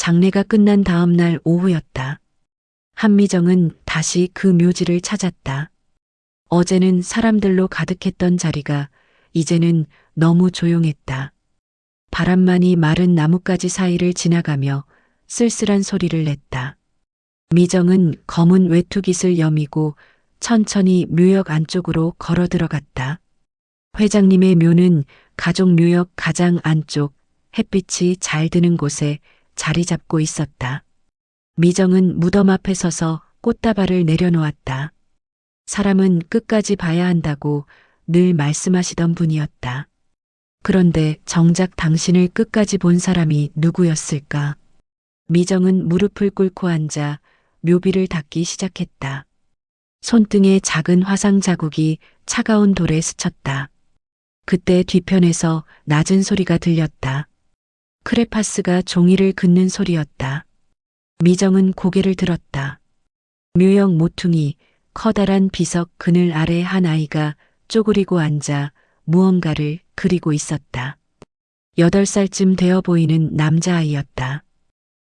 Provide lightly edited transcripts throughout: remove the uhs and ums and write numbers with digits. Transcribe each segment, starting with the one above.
장례가 끝난 다음 날 오후였다. 한미정은 다시 그 묘지를 찾았다. 어제는 사람들로 가득했던 자리가 이제는 너무 조용했다. 바람만이 마른 나뭇가지 사이를 지나가며 쓸쓸한 소리를 냈다. 미정은 검은 외투깃을 여미고 천천히 묘역 안쪽으로 걸어 들어갔다. 회장님의 묘는 가족 묘역 가장 안쪽 햇빛이 잘 드는 곳에 자리 잡고 있었다. 미정은 무덤 앞에 서서 꽃다발을 내려놓았다. 사람은 끝까지 봐야 한다고 늘 말씀하시던 분이었다. 그런데 정작 당신을 끝까지 본 사람이 누구였을까? 미정은 무릎을 꿇고 앉아 묘비를 닦기 시작했다. 손등에 작은 화상 자국이 차가운 돌에 스쳤다. 그때 뒤편에서 낮은 소리가 들렸다. 크레파스가 종이를 긋는 소리였다. 미정은 고개를 들었다. 묘역 모퉁이, 커다란 비석 그늘 아래 한 아이가 쪼그리고 앉아 무언가를 그리고 있었다. 8살쯤 되어 보이는 남자아이였다.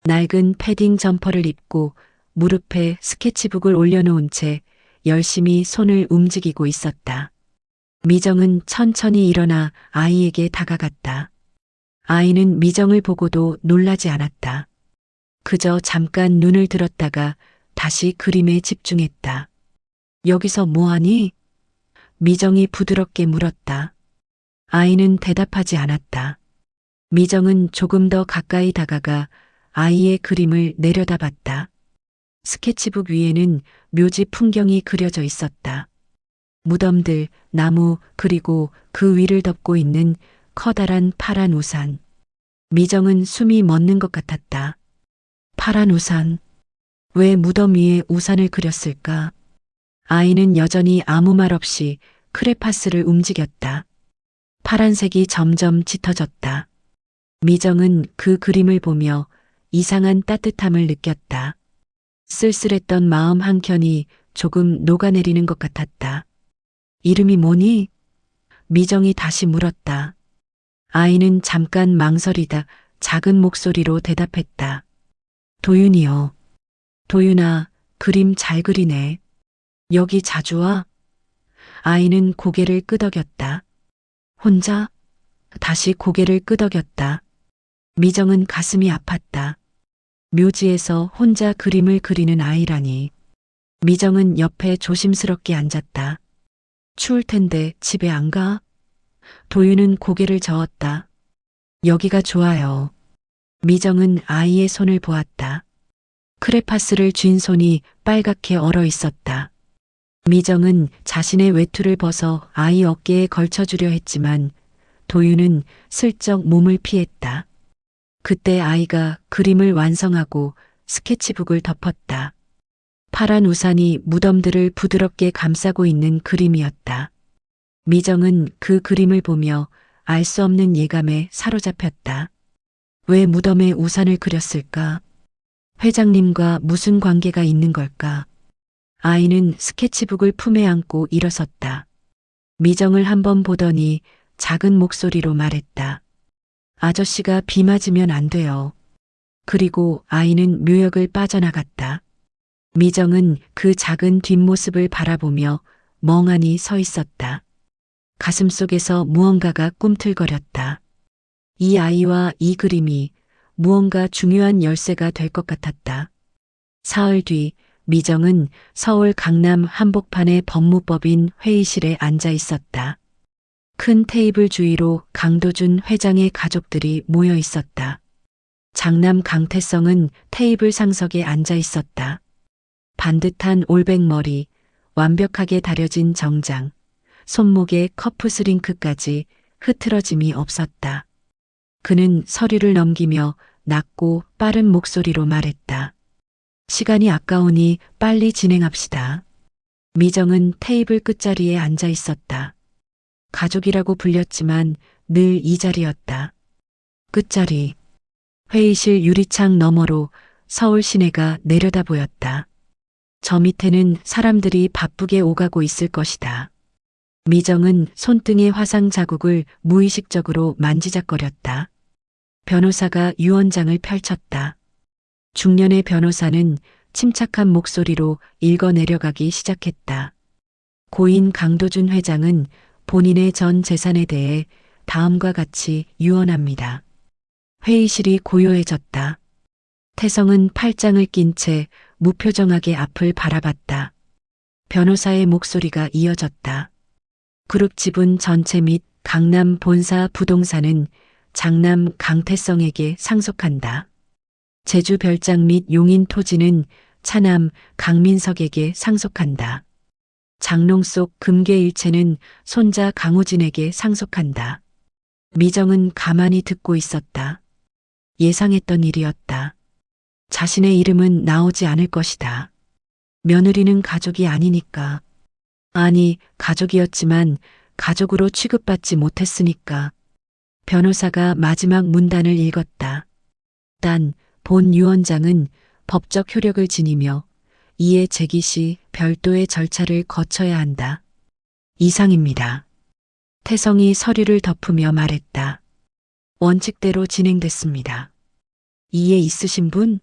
낡은 패딩 점퍼를 입고 무릎에 스케치북을 올려놓은 채 열심히 손을 움직이고 있었다. 미정은 천천히 일어나 아이에게 다가갔다. 아이는 미정을 보고도 놀라지 않았다. 그저 잠깐 눈을 들었다가 다시 그림에 집중했다. 여기서 뭐하니? 미정이 부드럽게 물었다. 아이는 대답하지 않았다. 미정은 조금 더 가까이 다가가 아이의 그림을 내려다봤다. 스케치북 위에는 묘지 풍경이 그려져 있었다. 무덤들, 나무, 그리고 그 위를 덮고 있는 커다란 파란 우산. 미정은 숨이 멎는 것 같았다. 파란 우산. 왜 무덤 위에 우산을 그렸을까? 아이는 여전히 아무 말 없이 크레파스를 움직였다. 파란색이 점점 짙어졌다. 미정은 그 그림을 보며 이상한 따뜻함을 느꼈다. 쓸쓸했던 마음 한켠이 조금 녹아내리는 것 같았다. 이름이 뭐니? 미정이 다시 물었다. 아이는 잠깐 망설이다 작은 목소리로 대답했다. 도윤이요. 도윤아, 그림 잘 그리네. 여기 자주 와? 아이는 고개를 끄덕였다. 혼자? 다시 고개를 끄덕였다. 미정은 가슴이 아팠다. 묘지에서 혼자 그림을 그리는 아이라니. 미정은 옆에 조심스럽게 앉았다. 추울 텐데 집에 안 가? 도윤은 고개를 저었다. 여기가 좋아요. 미정은 아이의 손을 보았다. 크레파스를 쥔 손이 빨갛게 얼어 있었다. 미정은 자신의 외투를 벗어 아이 어깨에 걸쳐주려 했지만 도윤은 슬쩍 몸을 피했다. 그때 아이가 그림을 완성하고 스케치북을 덮었다. 파란 우산이 무덤들을 부드럽게 감싸고 있는 그림이었다. 미정은 그 그림을 보며 알 수 없는 예감에 사로잡혔다. 왜 무덤에 우산을 그렸을까? 회장님과 무슨 관계가 있는 걸까? 아이는 스케치북을 품에 안고 일어섰다. 미정을 한번 보더니 작은 목소리로 말했다. 아저씨가 비 맞으면 안 돼요. 그리고 아이는 묘역을 빠져나갔다. 미정은 그 작은 뒷모습을 바라보며 멍하니 서 있었다. 가슴속에서 무언가가 꿈틀거렸다. 이 아이와 이 그림이 무언가 중요한 열쇠가 될 것 같았다. 사흘 뒤 미정은 서울 강남 한복판의 법무법인 회의실에 앉아 있었다. 큰 테이블 주위로 강도준 회장의 가족들이 모여 있었다. 장남 강태성은 테이블 상석에 앉아 있었다. 반듯한 올백머리, 완벽하게 다려진 정장, 손목에 커프 스링크까지 흐트러짐이 없었다. 그는 서류를 넘기며 낮고 빠른 목소리로 말했다. 시간이 아까우니 빨리 진행합시다. 미정은 테이블 끝자리에 앉아 있었다. 가족이라고 불렸지만 늘 이 자리였다. 끝자리. 회의실 유리창 너머로 서울 시내가 내려다 보였다. 저 밑에는 사람들이 바쁘게 오가고 있을 것이다. 미정은 손등의 화상 자국을 무의식적으로 만지작거렸다. 변호사가 유언장을 펼쳤다. 중년의 변호사는 침착한 목소리로 읽어내려가기 시작했다. 고인 강도준 회장은 본인의 전 재산에 대해 다음과 같이 유언합니다. 회의실이 고요해졌다. 태성은 팔짱을 낀 채 무표정하게 앞을 바라봤다. 변호사의 목소리가 이어졌다. 그룹 지분 전체 및 강남 본사 부동산은 장남 강태성에게 상속한다. 제주 별장 및 용인 토지는 차남 강민석에게 상속한다. 장롱 속 금괴 일체는 손자 강우진에게 상속한다. 미정은 가만히 듣고 있었다. 예상했던 일이었다. 자신의 이름은 나오지 않을 것이다. 며느리는 가족이 아니니까. 아니, 가족이었지만 가족으로 취급받지 못했으니까. 변호사가 마지막 문단을 읽었다. 단, 본 유언장은 법적 효력을 지니며 이에 제기 시 별도의 절차를 거쳐야 한다. 이상입니다. 태성이 서류를 덮으며 말했다. 원칙대로 진행됐습니다. 이해 있으신 분?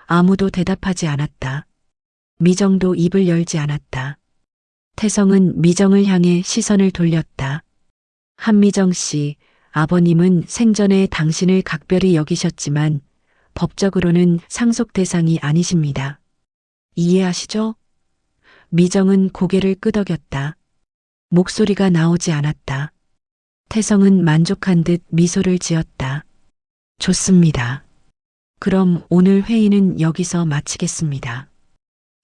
아무도 대답하지 않았다. 미정도 입을 열지 않았다. 태성은 미정을 향해 시선을 돌렸다. 한미정 씨, 아버님은 생전에 당신을 각별히 여기셨지만 법적으로는 상속 대상이 아니십니다. 이해하시죠? 미정은 고개를 끄덕였다. 목소리가 나오지 않았다. 태성은 만족한 듯 미소를 지었다. 좋습니다. 그럼 오늘 회의는 여기서 마치겠습니다.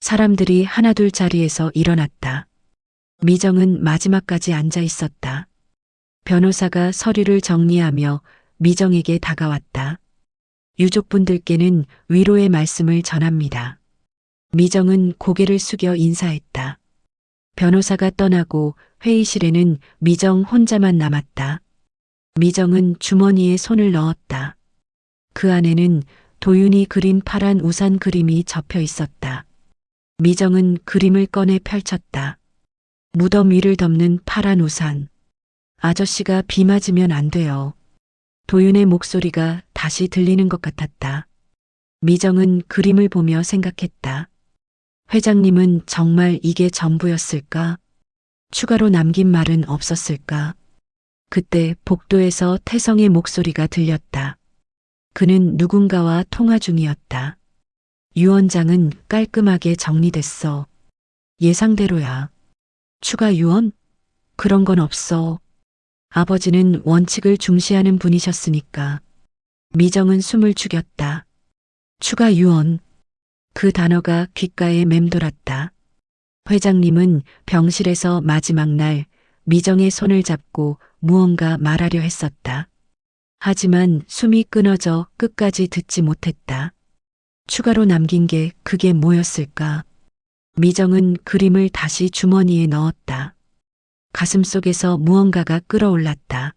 사람들이 하나둘 자리에서 일어났다. 미정은 마지막까지 앉아 있었다. 변호사가 서류를 정리하며 미정에게 다가왔다. 유족분들께는 위로의 말씀을 전합니다. 미정은 고개를 숙여 인사했다. 변호사가 떠나고 회의실에는 미정 혼자만 남았다. 미정은 주머니에 손을 넣었다. 그 안에는 도윤이 그린 파란 우산 그림이 접혀 있었다. 미정은 그림을 꺼내 펼쳤다. 무덤 위를 덮는 파란 우산. 아저씨가 비 맞으면 안 돼요. 도윤의 목소리가 다시 들리는 것 같았다. 미정은 그림을 보며 생각했다. 회장님은 정말 이게 전부였을까? 추가로 남긴 말은 없었을까? 그때 복도에서 태성의 목소리가 들렸다. 그는 누군가와 통화 중이었다. 유언장은 깔끔하게 정리됐어. 예상대로야. 추가 유언? 그런 건 없어. 아버지는 원칙을 중시하는 분이셨으니까. 미정은 숨을 죽였다. 추가 유언. 그 단어가 귓가에 맴돌았다. 회장님은 병실에서 마지막 날 미정의 손을 잡고 무언가 말하려 했었다. 하지만 숨이 끊어져 끝까지 듣지 못했다. 추가로 남긴 게 그게 뭐였을까? 미정은 그림을 다시 주머니에 넣었다. 가슴속에서 무언가가 끌어올랐다.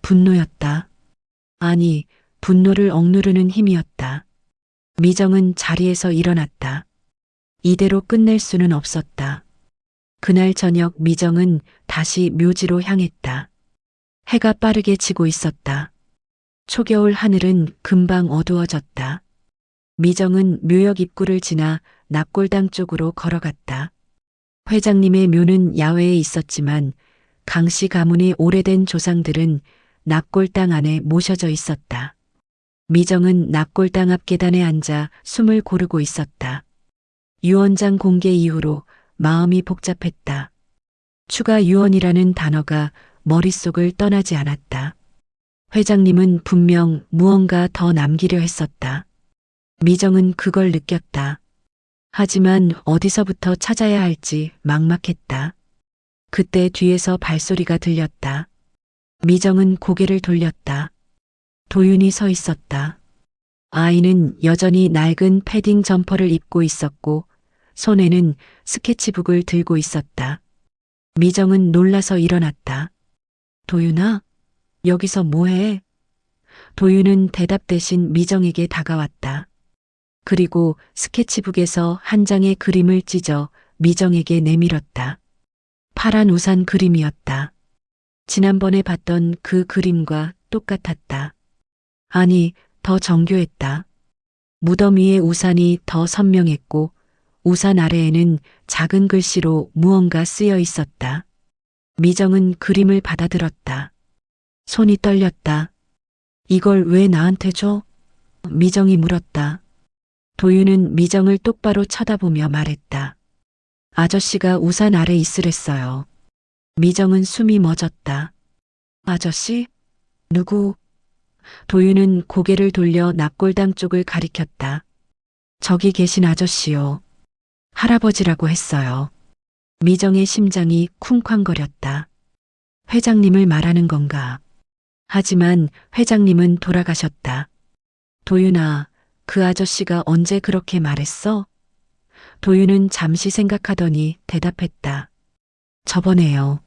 분노였다. 아니, 분노를 억누르는 힘이었다. 미정은 자리에서 일어났다. 이대로 끝낼 수는 없었다. 그날 저녁 미정은 다시 묘지로 향했다. 해가 빠르게 지고 있었다. 초겨울 하늘은 금방 어두워졌다. 미정은 묘역 입구를 지나 납골당 쪽으로 걸어갔다. 회장님의 묘는 야외에 있었지만 강씨 가문의 오래된 조상들은 납골당 안에 모셔져 있었다. 미정은 납골당 앞 계단에 앉아 숨을 고르고 있었다. 유언장 공개 이후로 마음이 복잡했다. 추가 유언이라는 단어가 머릿속을 떠나지 않았다. 회장님은 분명 무언가 더 남기려 했었다. 미정은 그걸 느꼈다. 하지만 어디서부터 찾아야 할지 막막했다. 그때 뒤에서 발소리가 들렸다. 미정은 고개를 돌렸다. 도윤이 서 있었다. 아이는 여전히 낡은 패딩 점퍼를 입고 있었고 손에는 스케치북을 들고 있었다. 미정은 놀라서 일어났다. 도윤아, 여기서 뭐해? 도윤은 대답 대신 미정에게 다가왔다. 그리고 스케치북에서 한 장의 그림을 찢어 미정에게 내밀었다. 파란 우산 그림이었다. 지난번에 봤던 그 그림과 똑같았다. 아니, 더 정교했다. 무덤 위의 우산이 더 선명했고 우산 아래에는 작은 글씨로 무언가 쓰여 있었다. 미정은 그림을 받아들었다. 손이 떨렸다. 이걸 왜 나한테 줘? 미정이 물었다. 도윤은 미정을 똑바로 쳐다보며 말했다. 아저씨가 우산 아래 있으랬어요. 미정은 숨이 멎었다. 아저씨? 누구? 도윤은 고개를 돌려 납골당 쪽을 가리켰다. 저기 계신 아저씨요. 할아버지라고 했어요. 미정의 심장이 쿵쾅거렸다. 회장님을 말하는 건가? 하지만 회장님은 돌아가셨다. 도윤아, 그 아저씨가 언제 그렇게 말했어? 도윤은 잠시 생각하더니 대답했다. 저번에요.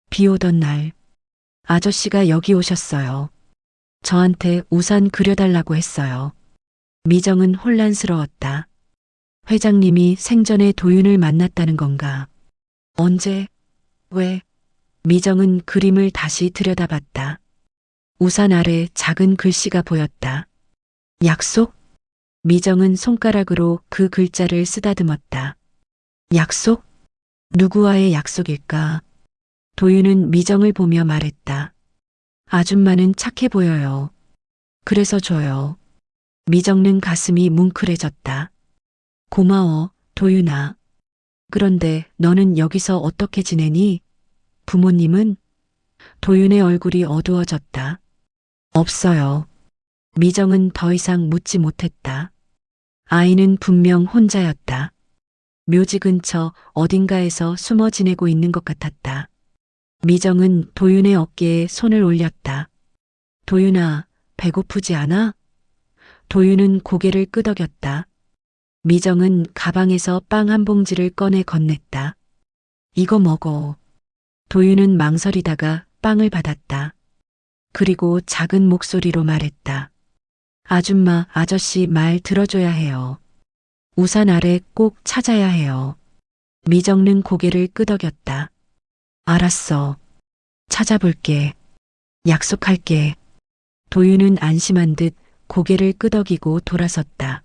비 오던 날. 아저씨가 여기 오셨어요. 저한테 우산 그려달라고 했어요. 미정은 혼란스러웠다. 회장님이 생전에 도윤을 만났다는 건가? 언제? 왜? 미정은 그림을 다시 들여다봤다. 우산 아래 작은 글씨가 보였다. 약속? 미정은 손가락으로 그 글자를 쓰다듬었다. 약속? 누구와의 약속일까? 도윤은 미정을 보며 말했다. 아줌마는 착해 보여요. 그래서 줘요. 미정는 가슴이 뭉클해졌다. 고마워, 도윤아. 그런데 너는 여기서 어떻게 지내니? 부모님은? 도윤의 얼굴이 어두워졌다. 없어요. 미정은 더 이상 묻지 못했다. 아이는 분명 혼자였다. 묘지 근처 어딘가에서 숨어 지내고 있는 것 같았다. 미정은 도윤의 어깨에 손을 올렸다. 도윤아, 배고프지 않아? 도윤은 고개를 끄덕였다. 미정은 가방에서 빵 한 봉지를 꺼내 건넸다. 이거 먹어. 도윤은 망설이다가 빵을 받았다. 그리고 작은 목소리로 말했다. 아줌마, 아저씨 말 들어줘야 해요. 우산 아래 꼭 찾아야 해요. 미정는 고개를 끄덕였다. 알았어. 찾아볼게. 약속할게. 도윤은 안심한 듯 고개를 끄덕이고 돌아섰다.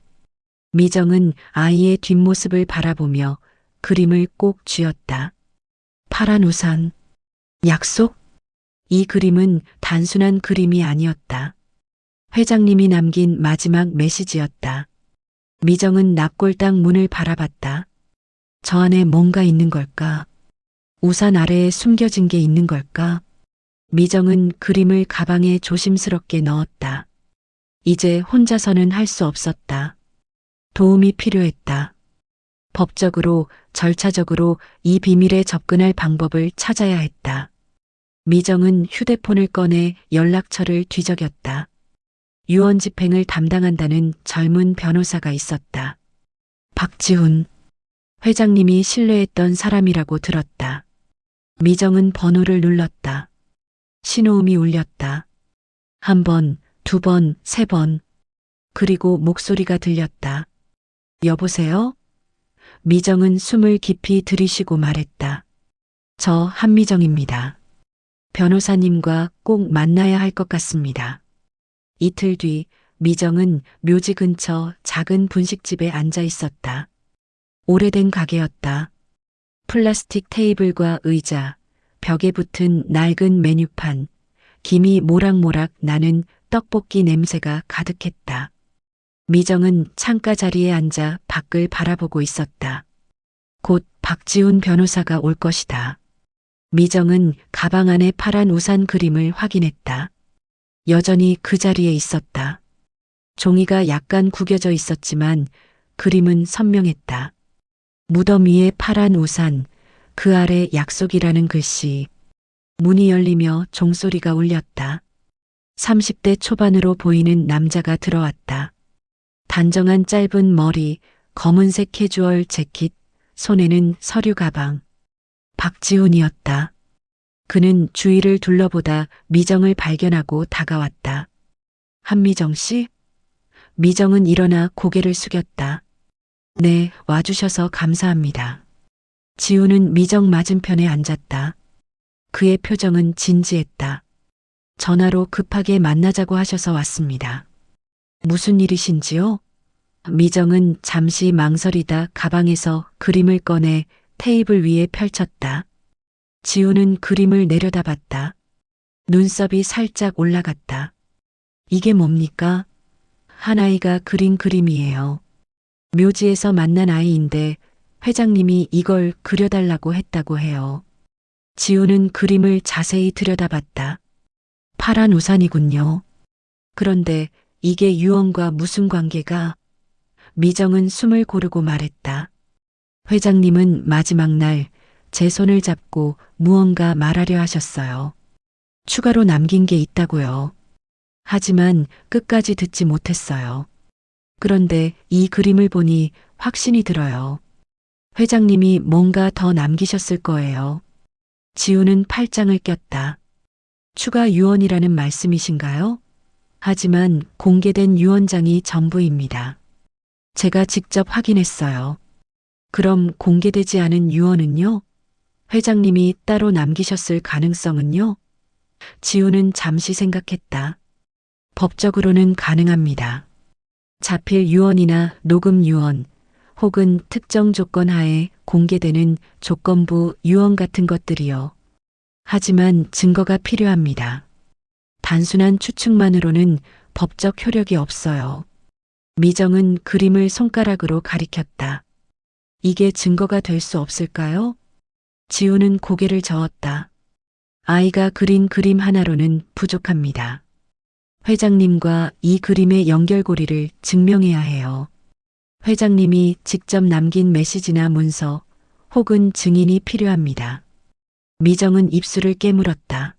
미정은 아이의 뒷모습을 바라보며 그림을 꼭 쥐었다. 파란 우산. 약속? 이 그림은 단순한 그림이 아니었다. 회장님이 남긴 마지막 메시지였다. 미정은 납골당 문을 바라봤다. 저 안에 뭔가 있는 걸까? 우산 아래에 숨겨진 게 있는 걸까? 미정은 그림을 가방에 조심스럽게 넣었다. 이제 혼자서는 할 수 없었다. 도움이 필요했다. 법적으로, 절차적으로 이 비밀에 접근할 방법을 찾아야 했다. 미정은 휴대폰을 꺼내 연락처를 뒤적였다. 유언 집행을 담당한다는 젊은 변호사가 있었다. 박지훈. 회장님이 신뢰했던 사람이라고 들었다. 미정은 번호를 눌렀다. 신호음이 울렸다. 한 번, 두 번, 세 번. 그리고 목소리가 들렸다. 여보세요? 미정은 숨을 깊이 들이쉬고 말했다. 저 한미정입니다. 변호사님과 꼭 만나야 할 것 같습니다. 이틀 뒤 미정은 묘지 근처 작은 분식집에 앉아 있었다. 오래된 가게였다. 플라스틱 테이블과 의자, 벽에 붙은 낡은 메뉴판, 김이 모락모락 나는 떡볶이 냄새가 가득했다. 미정은 창가 자리에 앉아 밖을 바라보고 있었다. 곧 박지훈 변호사가 올 것이다. 미정은 가방 안에 파란 우산 그림을 확인했다. 여전히 그 자리에 있었다. 종이가 약간 구겨져 있었지만 그림은 선명했다. 무덤 위에 파란 우산, 그 아래 약속이라는 글씨. 문이 열리며 종소리가 울렸다. 30대 초반으로 보이는 남자가 들어왔다. 단정한 짧은 머리, 검은색 캐주얼 재킷, 손에는 서류 가방. 박지훈이었다. 그는 주위를 둘러보다 미정을 발견하고 다가왔다. 한미정 씨? 미정은 일어나 고개를 숙였다. 네, 와주셔서 감사합니다. 지훈은 미정 맞은편에 앉았다. 그의 표정은 진지했다. 전화로 급하게 만나자고 하셔서 왔습니다. 무슨 일이신지요? 미정은 잠시 망설이다 가방에서 그림을 꺼내 테이블 위에 펼쳤다. 지우는 그림을 내려다봤다. 눈썹이 살짝 올라갔다. 이게 뭡니까? 한 아이가 그린 그림이에요. 묘지에서 만난 아이인데 회장님이 이걸 그려달라고 했다고 해요. 지우는 그림을 자세히 들여다봤다. 파란 우산이군요. 그런데 이게 유언과 무슨 관계가? 미정은 숨을 고르고 말했다. 회장님은 마지막 날 제 손을 잡고 무언가 말하려 하셨어요. 추가로 남긴 게 있다고요. 하지만 끝까지 듣지 못했어요. 그런데 이 그림을 보니 확신이 들어요. 회장님이 뭔가 더 남기셨을 거예요. 지우는 팔짱을 꼈다. 추가 유언이라는 말씀이신가요? 하지만 공개된 유언장이 전부입니다. 제가 직접 확인했어요. 그럼 공개되지 않은 유언은요? 회장님이 따로 남기셨을 가능성은요? 지우는 잠시 생각했다. 법적으로는 가능합니다. 자필 유언이나 녹음 유언 혹은 특정 조건 하에 공개되는 조건부 유언 같은 것들이요. 하지만 증거가 필요합니다. 단순한 추측만으로는 법적 효력이 없어요. 미정은 그림을 손가락으로 가리켰다. 이게 증거가 될 수 없을까요? 지우는 고개를 저었다. 아이가 그린 그림 하나로는 부족합니다. 회장님과 이 그림의 연결고리를 증명해야 해요. 회장님이 직접 남긴 메시지나 문서 혹은 증인이 필요합니다. 미정은 입술을 깨물었다.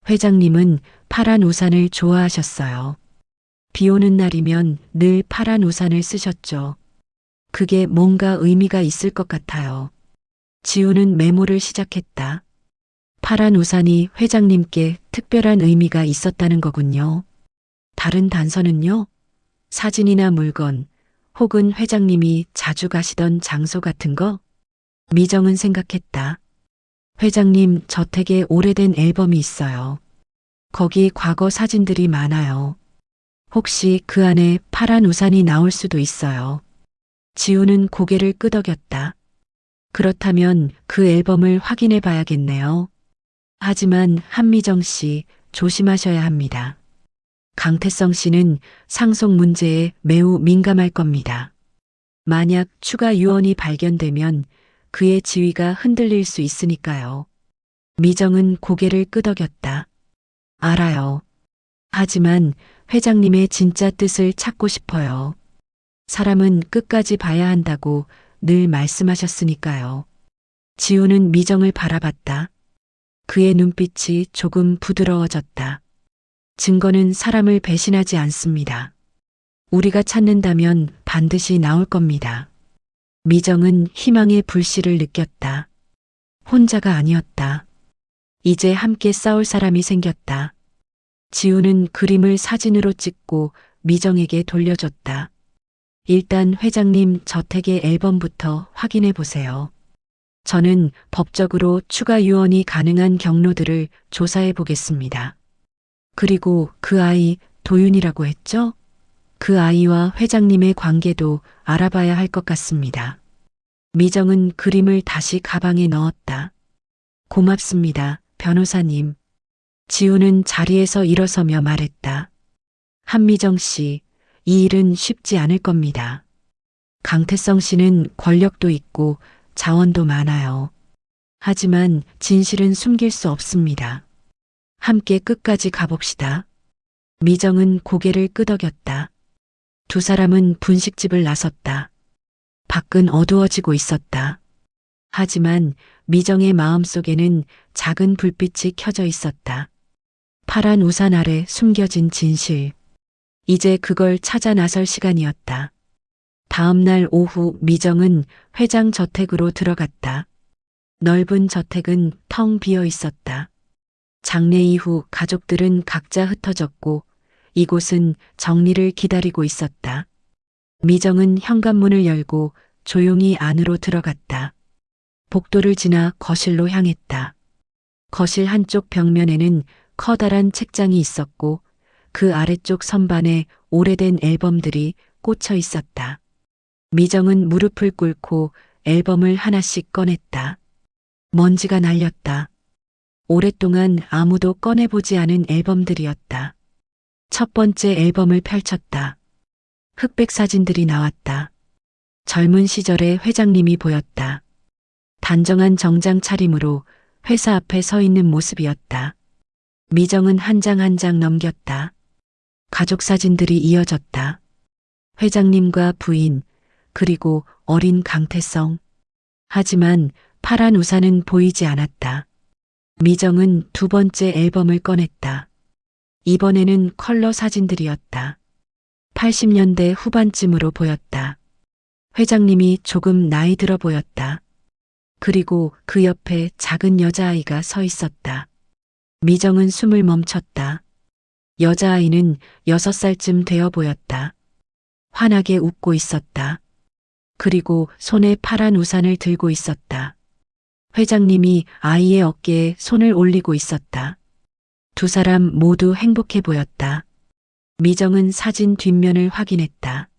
회장님은 파란 우산을 좋아하셨어요. 비 오는 날이면 늘 파란 우산을 쓰셨죠. 그게 뭔가 의미가 있을 것 같아요. 지우는 메모를 시작했다. 파란 우산이 회장님께 특별한 의미가 있었다는 거군요. 다른 단서는요? 사진이나 물건, 혹은 회장님이 자주 가시던 장소 같은 거? 미정은 생각했다. 회장님 저택에 오래된 앨범이 있어요. 거기 과거 사진들이 많아요. 혹시 그 안에 파란 우산이 나올 수도 있어요. 지우는 고개를 끄덕였다. 그렇다면 그 앨범을 확인해 봐야겠네요. 하지만 한미정 씨 조심하셔야 합니다. 강태성 씨는 상속 문제에 매우 민감할 겁니다. 만약 추가 유언이 발견되면 그의 지위가 흔들릴 수 있으니까요. 미정은 고개를 끄덕였다. 알아요. 하지만 회장님의 진짜 뜻을 찾고 싶어요. 사람은 끝까지 봐야 한다고 늘 말씀하셨으니까요. 지우는 미정을 바라봤다. 그의 눈빛이 조금 부드러워졌다. 증거는 사람을 배신하지 않습니다. 우리가 찾는다면 반드시 나올 겁니다. 미정은 희망의 불씨를 느꼈다. 혼자가 아니었다. 이제 함께 싸울 사람이 생겼다. 지우는 그림을 사진으로 찍고 미정에게 돌려줬다. 일단 회장님 저택의 앨범부터 확인해 보세요. 저는 법적으로 추가 유언이 가능한 경로들을 조사해 보겠습니다. 그리고 그 아이 도윤이라고 했죠? 그 아이와 회장님의 관계도 알아봐야 할 것 같습니다. 미정은 그림을 다시 가방에 넣었다. 고맙습니다, 변호사님. 지우는 자리에서 일어서며 말했다. 한미정 씨, 이 일은 쉽지 않을 겁니다. 강태성 씨는 권력도 있고 자원도 많아요. 하지만 진실은 숨길 수 없습니다. 함께 끝까지 가봅시다. 미정은 고개를 끄덕였다. 두 사람은 분식집을 나섰다. 밖은 어두워지고 있었다. 하지만 미정의 마음속에는 작은 불빛이 켜져 있었다. 파란 우산 아래 숨겨진 진실. 이제 그걸 찾아 나설 시간이었다. 다음 날 오후 미정은 회장 저택으로 들어갔다. 넓은 저택은 텅 비어 있었다. 장례 이후 가족들은 각자 흩어졌고 이곳은 정리를 기다리고 있었다. 미정은 현관문을 열고 조용히 안으로 들어갔다. 복도를 지나 거실로 향했다. 거실 한쪽 벽면에는 커다란 책장이 있었고 그 아래쪽 선반에 오래된 앨범들이 꽂혀 있었다. 미정은 무릎을 꿇고 앨범을 하나씩 꺼냈다. 먼지가 날렸다. 오랫동안 아무도 꺼내보지 않은 앨범들이었다. 첫 번째 앨범을 펼쳤다. 흑백 사진들이 나왔다. 젊은 시절의 회장님이 보였다. 단정한 정장 차림으로 회사 앞에 서 있는 모습이었다. 미정은 한 장 한 장 넘겼다. 가족 사진들이 이어졌다. 회장님과 부인, 그리고 어린 강태성. 하지만 파란 우산은 보이지 않았다. 미정은 두 번째 앨범을 꺼냈다. 이번에는 컬러 사진들이었다. 80년대 후반쯤으로 보였다. 회장님이 조금 나이 들어 보였다. 그리고 그 옆에 작은 여자아이가 서 있었다. 미정은 숨을 멈췄다. 여자아이는 6살쯤 되어 보였다. 환하게 웃고 있었다. 그리고 손에 파란 우산을 들고 있었다. 회장님이 아이의 어깨에 손을 올리고 있었다. 두 사람 모두 행복해 보였다. 미정은 사진 뒷면을 확인했다.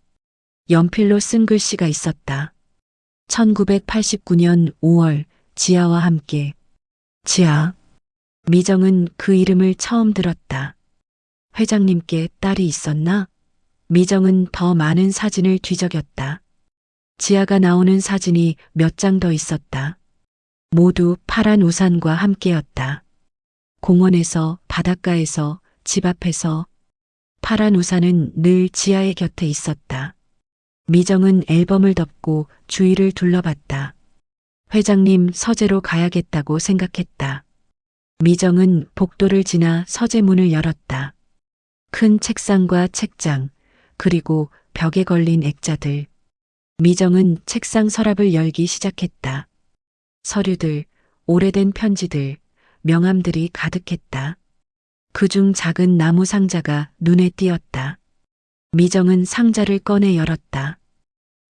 연필로 쓴 글씨가 있었다. 1989년 5월 지아와 함께. 지아. 미정은 그 이름을 처음 들었다. 회장님께 딸이 있었나? 미정은 더 많은 사진을 뒤적였다. 지아가 나오는 사진이 몇 장 더 있었다. 모두 파란 우산과 함께였다. 공원에서, 바닷가에서, 집 앞에서. 파란 우산은 늘 지아의 곁에 있었다. 미정은 앨범을 덮고 주위를 둘러봤다. 회장님 서재로 가야겠다고 생각했다. 미정은 복도를 지나 서재 문을 열었다. 큰 책상과 책장, 그리고 벽에 걸린 액자들. 미정은 책상 서랍을 열기 시작했다. 서류들, 오래된 편지들, 명함들이 가득했다. 그중 작은 나무 상자가 눈에 띄었다. 미정은 상자를 꺼내 열었다.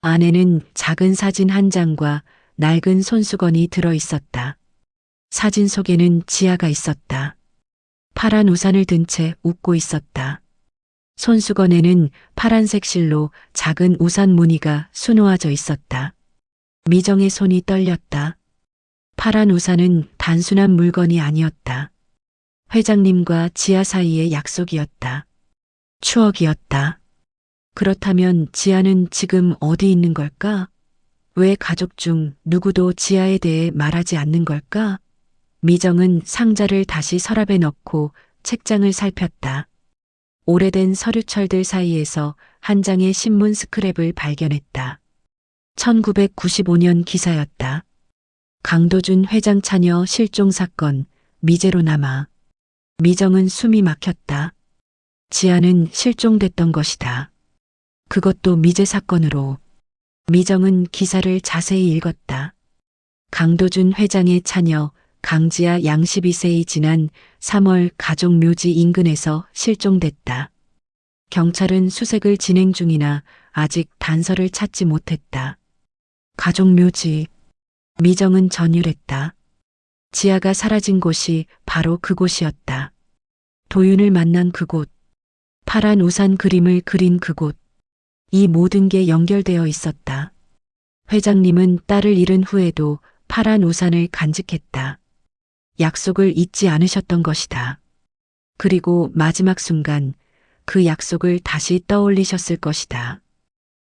안에는 작은 사진 한 장과 낡은 손수건이 들어 있었다. 사진 속에는 지아가 있었다. 파란 우산을 든 채 웃고 있었다. 손수건에는 파란색 실로 작은 우산 무늬가 수놓아져 있었다. 미정의 손이 떨렸다. 파란 우산은 단순한 물건이 아니었다. 회장님과 지아 사이의 약속이었다. 추억이었다. 그렇다면 지아는 지금 어디 있는 걸까? 왜 가족 중 누구도 지아에 대해 말하지 않는 걸까? 미정은 상자를 다시 서랍에 넣고 책장을 살폈다. 오래된 서류철들 사이에서 한 장의 신문 스크랩을 발견했다. 1995년 기사였다. 강도준 회장 차녀 실종 사건, 미제로 남아. 미정은 숨이 막혔다. 지아는 실종됐던 것이다. 그것도 미제 사건으로. 미정은 기사를 자세히 읽었다. 강도준 회장의 차녀 강지아 양 12세이 지난 3월 가족 묘지 인근에서 실종됐다. 경찰은 수색을 진행 중이나 아직 단서를 찾지 못했다. 가족 묘지. 미정은 전율했다. 지아가 사라진 곳이 바로 그곳이었다. 도윤을 만난 그곳. 파란 우산 그림을 그린 그곳. 이 모든 게 연결되어 있었다. 회장님은 딸을 잃은 후에도 파란 우산을 간직했다. 약속을 잊지 않으셨던 것이다. 그리고 마지막 순간 그 약속을 다시 떠올리셨을 것이다.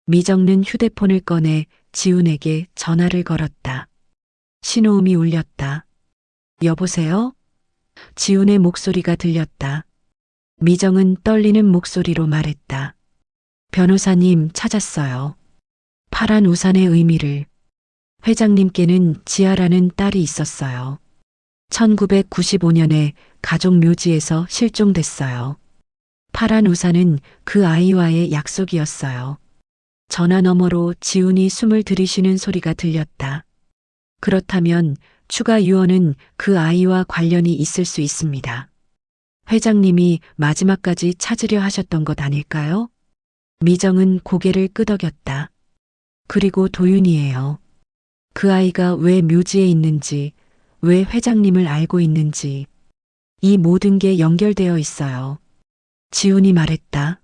미정는 휴대폰을 꺼내 지훈에게 전화를 걸었다. 신호음이 울렸다. 여보세요? 지훈의 목소리가 들렸다. 미정은 떨리는 목소리로 말했다. 변호사님 찾았어요. 파란 우산의 의미를. 회장님께는 지아라는 딸이 있었어요. 1995년에 가족 묘지에서 실종됐어요. 파란 우산은 그 아이와의 약속이었어요. 전화 너머로 지훈이 숨을 들이쉬는 소리가 들렸다. 그렇다면 추가 유언은 그 아이와 관련이 있을 수 있습니다. 회장님이 마지막까지 찾으려 하셨던 것 아닐까요? 미정은 고개를 끄덕였다. 그리고 도윤이에요. 그 아이가 왜 묘지에 있는지, 왜 회장님을 알고 있는지, 이 모든 게 연결되어 있어요. 지훈이 말했다.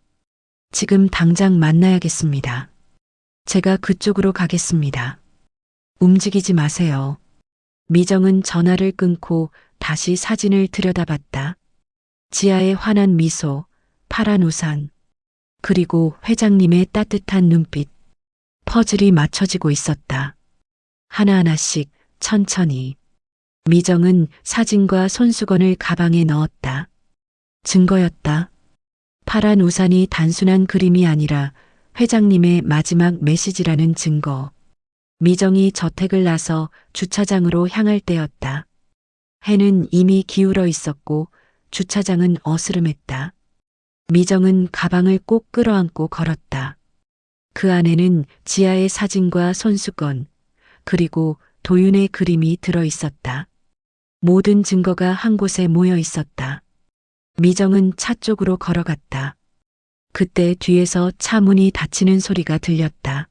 지금 당장 만나야겠습니다. 제가 그쪽으로 가겠습니다. 움직이지 마세요. 미정은 전화를 끊고 다시 사진을 들여다봤다. 지아의 환한 미소, 파란 우산, 그리고 회장님의 따뜻한 눈빛. 퍼즐이 맞춰지고 있었다. 하나하나씩 천천히. 미정은 사진과 손수건을 가방에 넣었다. 증거였다. 파란 우산이 단순한 그림이 아니라 회장님의 마지막 메시지라는 증거. 미정이 저택을 나서 주차장으로 향할 때였다. 해는 이미 기울어 있었고 주차장은 어스름했다. 미정은 가방을 꼭 끌어안고 걸었다. 그 안에는 지아의 사진과 손수건, 그리고 도윤의 그림이 들어 있었다. 모든 증거가 한 곳에 모여 있었다. 미정은 차 쪽으로 걸어갔다. 그때 뒤에서 차 문이 닫히는 소리가 들렸다.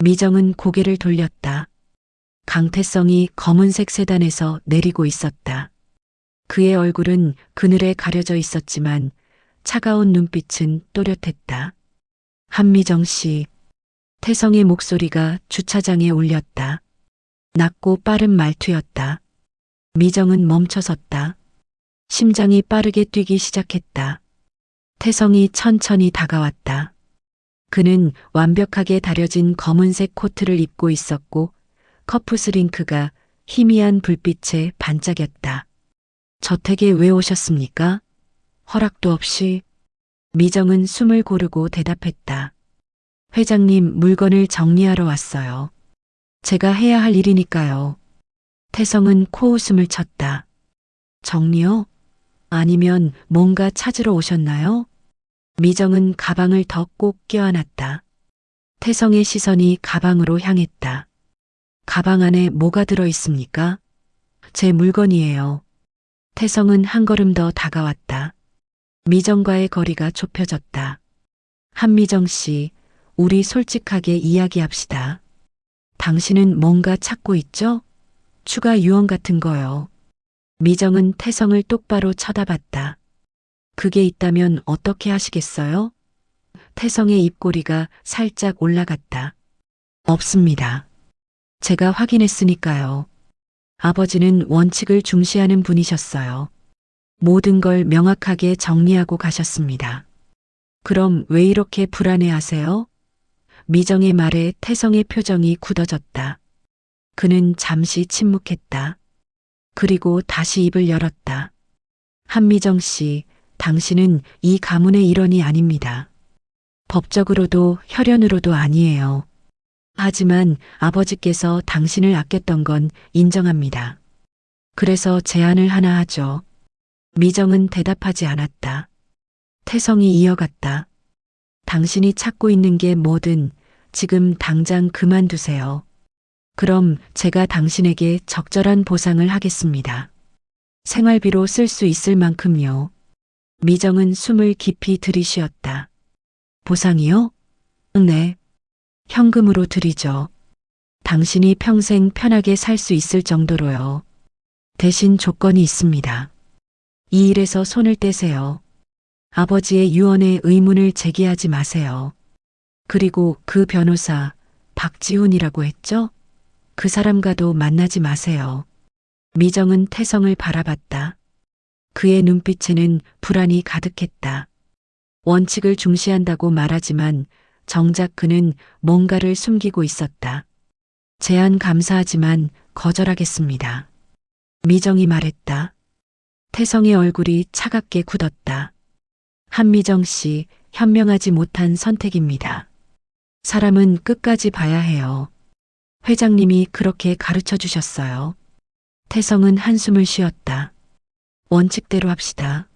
미정은 고개를 돌렸다. 강태성이 검은색 세단에서 내리고 있었다. 그의 얼굴은 그늘에 가려져 있었지만 차가운 눈빛은 또렷했다. 한미정 씨. 태성의 목소리가 주차장에 울렸다. 낮고 빠른 말투였다. 미정은 멈춰섰다. 심장이 빠르게 뛰기 시작했다. 태성이 천천히 다가왔다. 그는 완벽하게 다려진 검은색 코트를 입고 있었고 커프스링크가 희미한 불빛에 반짝였다. 저택에 왜 오셨습니까? 허락도 없이. 미정은 숨을 고르고 대답했다. 회장님 물건을 정리하러 왔어요. 제가 해야 할 일이니까요. 태성은 코웃음을 쳤다. 정리요? 아니면 뭔가 찾으러 오셨나요? 미정은 가방을 더 꼭 껴안았다. 태성의 시선이 가방으로 향했다. 가방 안에 뭐가 들어 있습니까? 제 물건이에요. 태성은 한 걸음 더 다가왔다. 미정과의 거리가 좁혀졌다. 한미정 씨, 우리 솔직하게 이야기합시다. 당신은 뭔가 찾고 있죠? 추가 유언 같은 거요. 미정은 태성을 똑바로 쳐다봤다. 그게 있다면 어떻게 하시겠어요? 태성의 입꼬리가 살짝 올라갔다. 없습니다. 제가 확인했으니까요. 아버지는 원칙을 중시하는 분이셨어요. 모든 걸 명확하게 정리하고 가셨습니다. 그럼 왜 이렇게 불안해하세요? 미정의 말에 태성의 표정이 굳어졌다. 그는 잠시 침묵했다. 그리고 다시 입을 열었다. 한미정 씨, 당신은 이 가문의 일원이 아닙니다. 법적으로도 혈연으로도 아니에요. 하지만 아버지께서 당신을 아꼈던 건 인정합니다. 그래서 제안을 하나 하죠. 미정은 대답하지 않았다. 태성이 이어갔다. 당신이 찾고 있는 게 뭐든 지금 당장 그만두세요. 그럼 제가 당신에게 적절한 보상을 하겠습니다. 생활비로 쓸 수 있을 만큼요. 미정은 숨을 깊이 들이쉬었다. 보상이요? 네. 현금으로 드리죠. 당신이 평생 편하게 살 수 있을 정도로요. 대신 조건이 있습니다. 이 일에서 손을 떼세요. 아버지의 유언에 의문을 제기하지 마세요. 그리고 그 변호사, 박지훈이라고 했죠? 그 사람과도 만나지 마세요. 미정은 태성을 바라봤다. 그의 눈빛에는 불안이 가득했다. 원칙을 중시한다고 말하지만 정작 그는 뭔가를 숨기고 있었다. 제안 감사하지만 거절하겠습니다. 미정이 말했다. 태성의 얼굴이 차갑게 굳었다. 한미정 씨, 현명하지 못한 선택입니다. 사람은 끝까지 봐야 해요. 회장님이 그렇게 가르쳐 주셨어요. 태성은 한숨을 쉬었다. 원칙대로 합시다.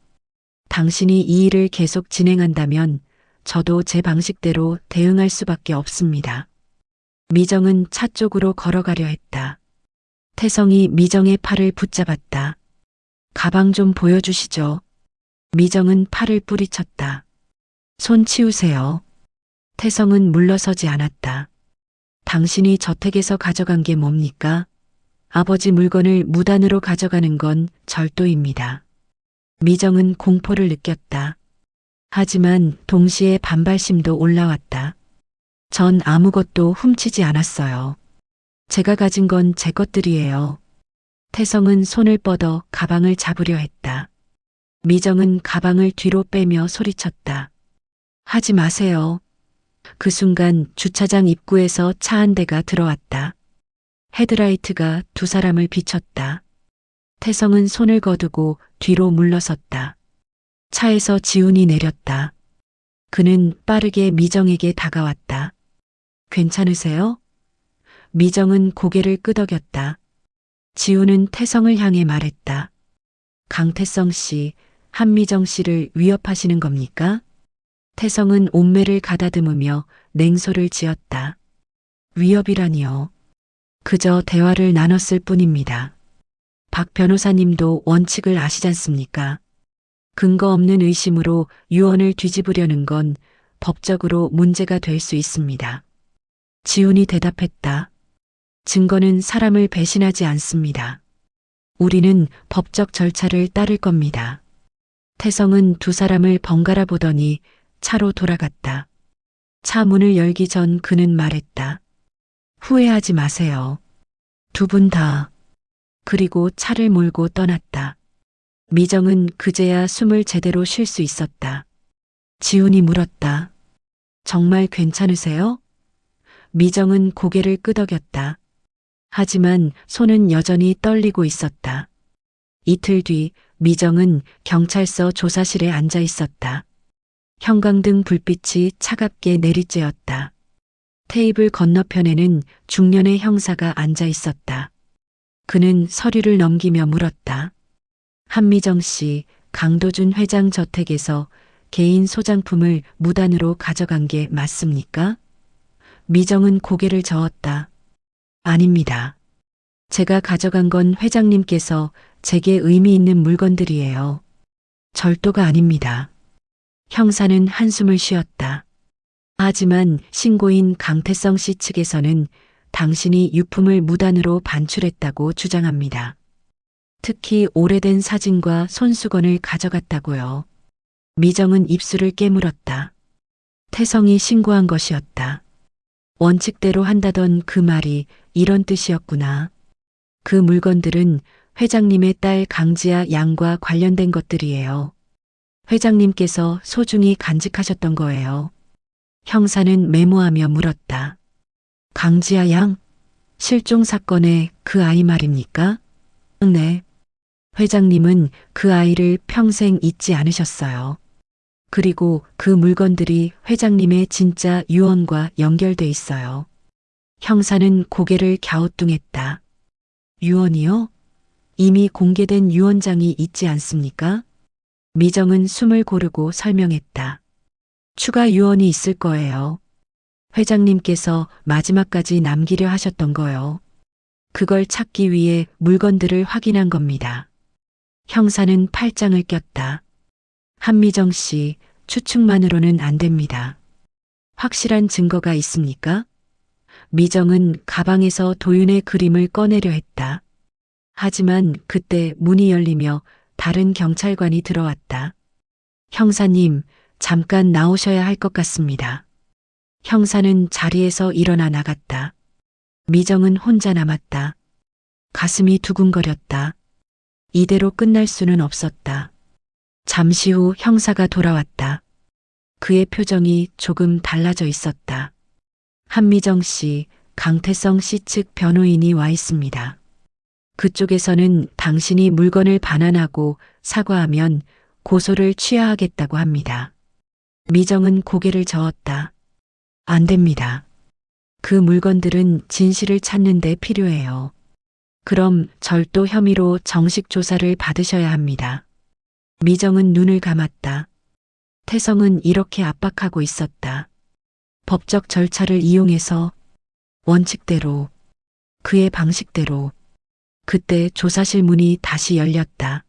당신이 이 일을 계속 진행한다면 저도 제 방식대로 대응할 수밖에 없습니다. 미정은 차 쪽으로 걸어가려 했다. 태성이 미정의 팔을 붙잡았다. 가방 좀 보여주시죠. 미정은 팔을 뿌리쳤다. 손 치우세요. 태성은 물러서지 않았다. 당신이 저택에서 가져간 게 뭡니까? 아버지 물건을 무단으로 가져가는 건 절도입니다. 미정은 공포를 느꼈다. 하지만 동시에 반발심도 올라왔다. 전 아무것도 훔치지 않았어요. 제가 가진 건 제 것들이에요. 태성은 손을 뻗어 가방을 잡으려 했다. 미정은 가방을 뒤로 빼며 소리쳤다. 하지 마세요. 그 순간 주차장 입구에서 차 한 대가 들어왔다. 헤드라이트가 두 사람을 비췄다. 태성은 손을 거두고 뒤로 물러섰다. 차에서 지훈이 내렸다. 그는 빠르게 미정에게 다가왔다. 괜찮으세요? 미정은 고개를 끄덕였다. 지훈은 태성을 향해 말했다. 강태성 씨, 한미정 씨를 위협하시는 겁니까? 태성은 온매를 가다듬으며 냉소를 지었다. 위협이라니요. 그저 대화를 나눴을 뿐입니다. 박 변호사님도 원칙을 아시잖습니까? 근거 없는 의심으로 유언을 뒤집으려는 건 법적으로 문제가 될 수 있습니다. 지훈이 대답했다. 증거는 사람을 배신하지 않습니다. 우리는 법적 절차를 따를 겁니다. 태성은 두 사람을 번갈아 보더니 차로 돌아갔다. 차 문을 열기 전 그는 말했다. 후회하지 마세요. 두 분 다. 그리고 차를 몰고 떠났다. 미정은 그제야 숨을 제대로 쉴 수 있었다. 지훈이 물었다. 정말 괜찮으세요? 미정은 고개를 끄덕였다. 하지만 손은 여전히 떨리고 있었다. 이틀 뒤 미정은 경찰서 조사실에 앉아 있었다. 형광등 불빛이 차갑게 내리쬐었다. 테이블 건너편에는 중년의 형사가 앉아 있었다. 그는 서류를 넘기며 물었다. 한미정 씨, 강도준 회장 저택에서 개인 소장품을 무단으로 가져간 게 맞습니까? 미정은 고개를 저었다. 아닙니다. 제가 가져간 건 회장님께서 제게 의미 있는 물건들이에요. 절도가 아닙니다. 형사는 한숨을 쉬었다. 하지만 신고인 강태성 씨 측에서는 당신이 유품을 무단으로 반출했다고 주장합니다. 특히 오래된 사진과 손수건을 가져갔다고요. 미정은 입술을 깨물었다. 태성이 신고한 것이었다. 원칙대로 한다던 그 말이 이런 뜻이었구나. 그 물건들은 회장님의 딸 강지아 양과 관련된 것들이에요. 회장님께서 소중히 간직하셨던 거예요. 형사는 메모하며 물었다. 강지아 양? 실종 사건의 그 아이 말입니까? 네. 회장님은 그 아이를 평생 잊지 않으셨어요. 그리고 그 물건들이 회장님의 진짜 유언과 연결돼 있어요. 형사는 고개를 갸우뚱했다. 유언이요? 이미 공개된 유언장이 있지 않습니까? 미정은 숨을 고르고 설명했다. 추가 유언이 있을 거예요. 회장님께서 마지막까지 남기려 하셨던 거요. 그걸 찾기 위해 물건들을 확인한 겁니다. 형사는 팔짱을 꼈다. 한미정 씨, 추측만으로는 안 됩니다. 확실한 증거가 있습니까? 미정은 가방에서 도윤의 그림을 꺼내려 했다. 하지만 그때 문이 열리며 다른 경찰관이 들어왔다. 형사님, 잠깐 나오셔야 할 것 같습니다. 형사는 자리에서 일어나 나갔다. 미정은 혼자 남았다. 가슴이 두근거렸다. 이대로 끝날 수는 없었다. 잠시 후 형사가 돌아왔다. 그의 표정이 조금 달라져 있었다. 한미정 씨, 강태성 씨 측 변호인이 와 있습니다. 그쪽에서는 당신이 물건을 반환하고 사과하면 고소를 취하하겠다고 합니다. 미정은 고개를 저었다. 안 됩니다. 그 물건들은 진실을 찾는 데 필요해요. 그럼 절도 혐의로 정식 조사를 받으셔야 합니다. 미정은 눈을 감았다. 태성은 이렇게 압박하고 있었다. 법적 절차를 이용해서 원칙대로, 그의 방식대로. 그때 조사실 문이 다시 열렸다.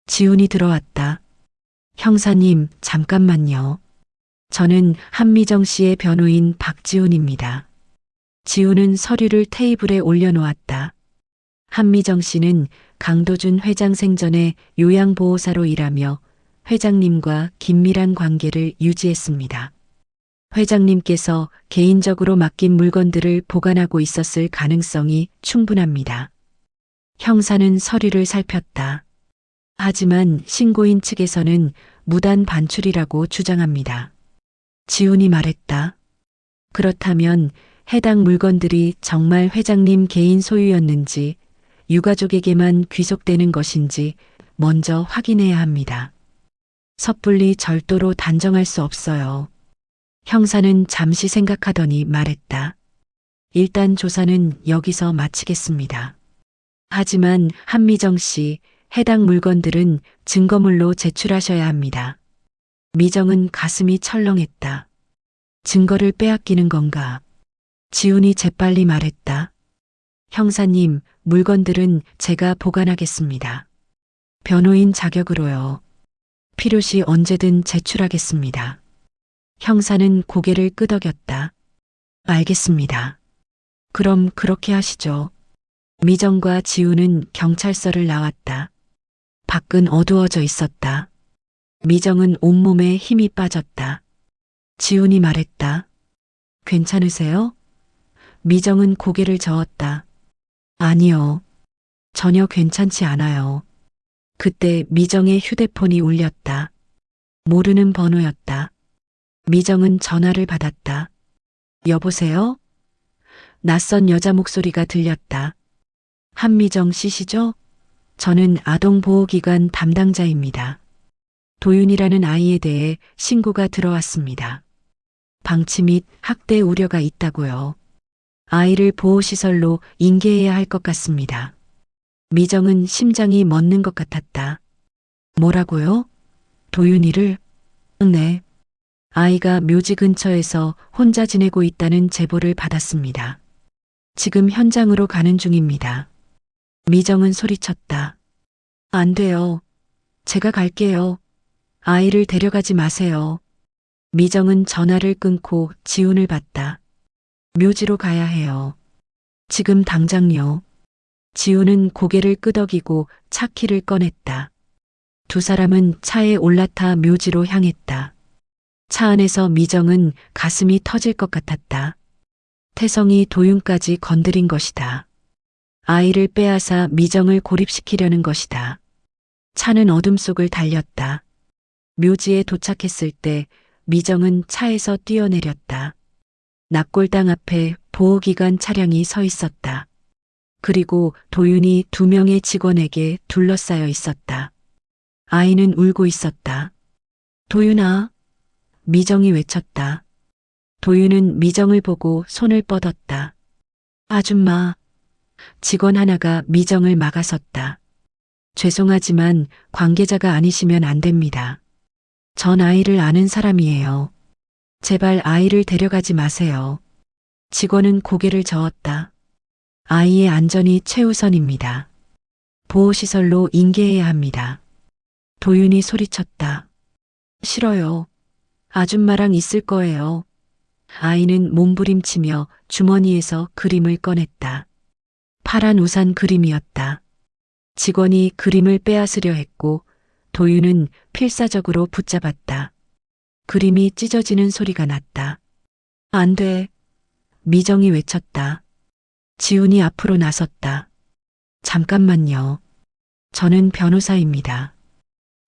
지훈이 들어왔다. 형사님, 잠깐만요. 저는 한미정 씨의 변호인 박지훈입니다. 지훈은 서류를 테이블에 올려놓았다. 한미정 씨는 강도준 회장 생전에 요양보호사로 일하며 회장님과 긴밀한 관계를 유지했습니다. 회장님께서 개인적으로 맡긴 물건들을 보관하고 있었을 가능성이 충분합니다. 형사는 서류를 살폈다. 하지만 신고인 측에서는 무단 반출이라고 주장합니다. 지훈이 말했다. 그렇다면 해당 물건들이 정말 회장님 개인 소유였는지 유가족에게만 귀속되는 것인지 먼저 확인해야 합니다. 섣불리 절도로 단정할 수 없어요. 형사는 잠시 생각하더니 말했다. 일단 조사는 여기서 마치겠습니다. 하지만 한미정 씨, 해당 물건들은 증거물로 제출하셔야 합니다. 미정은 가슴이 철렁했다. 증거를 빼앗기는 건가? 지훈이 재빨리 말했다. 형사님, 물건들은 제가 보관하겠습니다. 변호인 자격으로요. 필요시 언제든 제출하겠습니다. 형사는 고개를 끄덕였다. 알겠습니다. 그럼 그렇게 하시죠. 미정과 지훈은 경찰서를 나왔다. 밖은 어두워져 있었다. 미정은 온몸에 힘이 빠졌다. 지훈이 말했다. 괜찮으세요? 미정은 고개를 저었다. 아니요. 전혀 괜찮지 않아요. 그때 미정의 휴대폰이 울렸다. 모르는 번호였다. 미정은 전화를 받았다. 여보세요? 낯선 여자 목소리가 들렸다. 한미정 씨시죠? 저는 아동보호기관 담당자입니다. 도윤이라는 아이에 대해 신고가 들어왔습니다. 방치 및 학대 우려가 있다고요. 아이를 보호시설로 인계해야 할 것 같습니다. 미정은 심장이 멎는 것 같았다. 뭐라고요? 도윤이를? 네. 아이가 묘지 근처에서 혼자 지내고 있다는 제보를 받았습니다. 지금 현장으로 가는 중입니다. 미정은 소리쳤다. 안 돼요. 제가 갈게요. 아이를 데려가지 마세요. 미정은 전화를 끊고 지훈을 봤다. 묘지로 가야 해요. 지금 당장요. 지훈은 고개를 끄덕이고 차 키를 꺼냈다. 두 사람은 차에 올라타 묘지로 향했다. 차 안에서 미정은 가슴이 터질 것 같았다. 태성이 도윤까지 건드린 것이다. 아이를 빼앗아 미정을 고립시키려는 것이다. 차는 어둠 속을 달렸다. 묘지에 도착했을 때 미정은 차에서 뛰어내렸다. 납골당 앞에 보호기관 차량이 서 있었다. 그리고 도윤이 2명의 직원에게 둘러싸여 있었다. 아이는 울고 있었다. 도윤아. 미정이 외쳤다. 도윤은 미정을 보고 손을 뻗었다. 아줌마. 직원 하나가 미정을 막아섰다. 죄송하지만 관계자가 아니시면 안 됩니다. 전 아이를 아는 사람이에요. 제발 아이를 데려가지 마세요. 직원은 고개를 저었다. 아이의 안전이 최우선입니다. 보호시설로 인계해야 합니다. 도윤이 소리쳤다. 싫어요. 아줌마랑 있을 거예요. 아이는 몸부림치며 주머니에서 그림을 꺼냈다. 파란 우산 그림이었다. 직원이 그림을 빼앗으려 했고 도윤은 필사적으로 붙잡았다. 그림이 찢어지는 소리가 났다. 안 돼. 미정이 외쳤다. 지훈이 앞으로 나섰다. 잠깐만요. 저는 변호사입니다.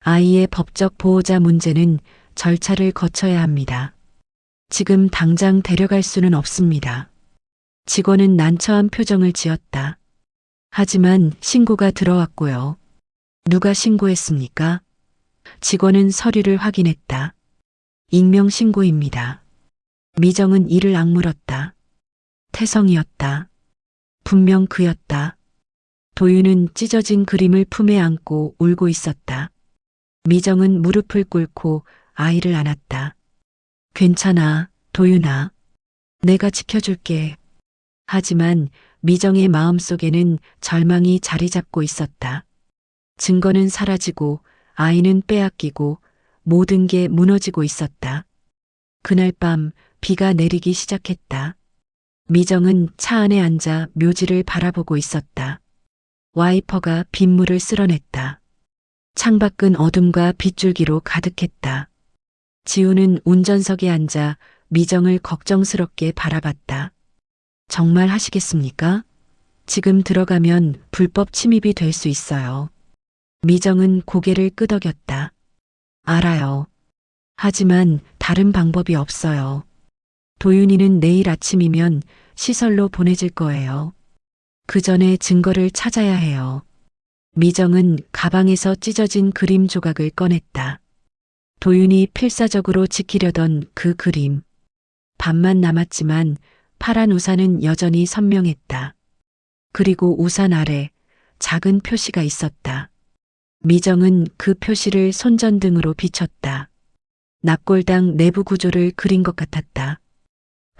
아이의 법적 보호자 문제는 절차를 거쳐야 합니다. 지금 당장 데려갈 수는 없습니다. 직원은 난처한 표정을 지었다. 하지만 신고가 들어왔고요. 누가 신고했습니까? 직원은 서류를 확인했다. 익명 신고입니다. 미정은 이를 악물었다. 태성이었다. 분명 그였다. 도윤은 찢어진 그림을 품에 안고 울고 있었다. 미정은 무릎을 꿇고 아이를 안았다. 괜찮아, 도윤아. 내가 지켜줄게. 하지만 미정의 마음속에는 절망이 자리 잡고 있었다. 증거는 사라지고 아이는 빼앗기고 모든 게 무너지고 있었다. 그날 밤 비가 내리기 시작했다. 미정은 차 안에 앉아 묘지를 바라보고 있었다. 와이퍼가 빗물을 쓸어냈다. 창밖은 어둠과 빗줄기로 가득했다. 지우는 운전석에 앉아 미정을 걱정스럽게 바라봤다. 정말 하시겠습니까? 지금 들어가면 불법 침입이 될 수 있어요. 미정은 고개를 끄덕였다. 알아요. 하지만 다른 방법이 없어요. 도윤이는 내일 아침이면 시설로 보내질 거예요. 그 전에 증거를 찾아야 해요. 미정은 가방에서 찢어진 그림 조각을 꺼냈다. 도윤이 필사적으로 지키려던 그 그림. 밤만 남았지만 파란 우산은 여전히 선명했다. 그리고 우산 아래 작은 표시가 있었다. 미정은 그 표시를 손전등으로 비췄다. 납골당 내부 구조를 그린 것 같았다.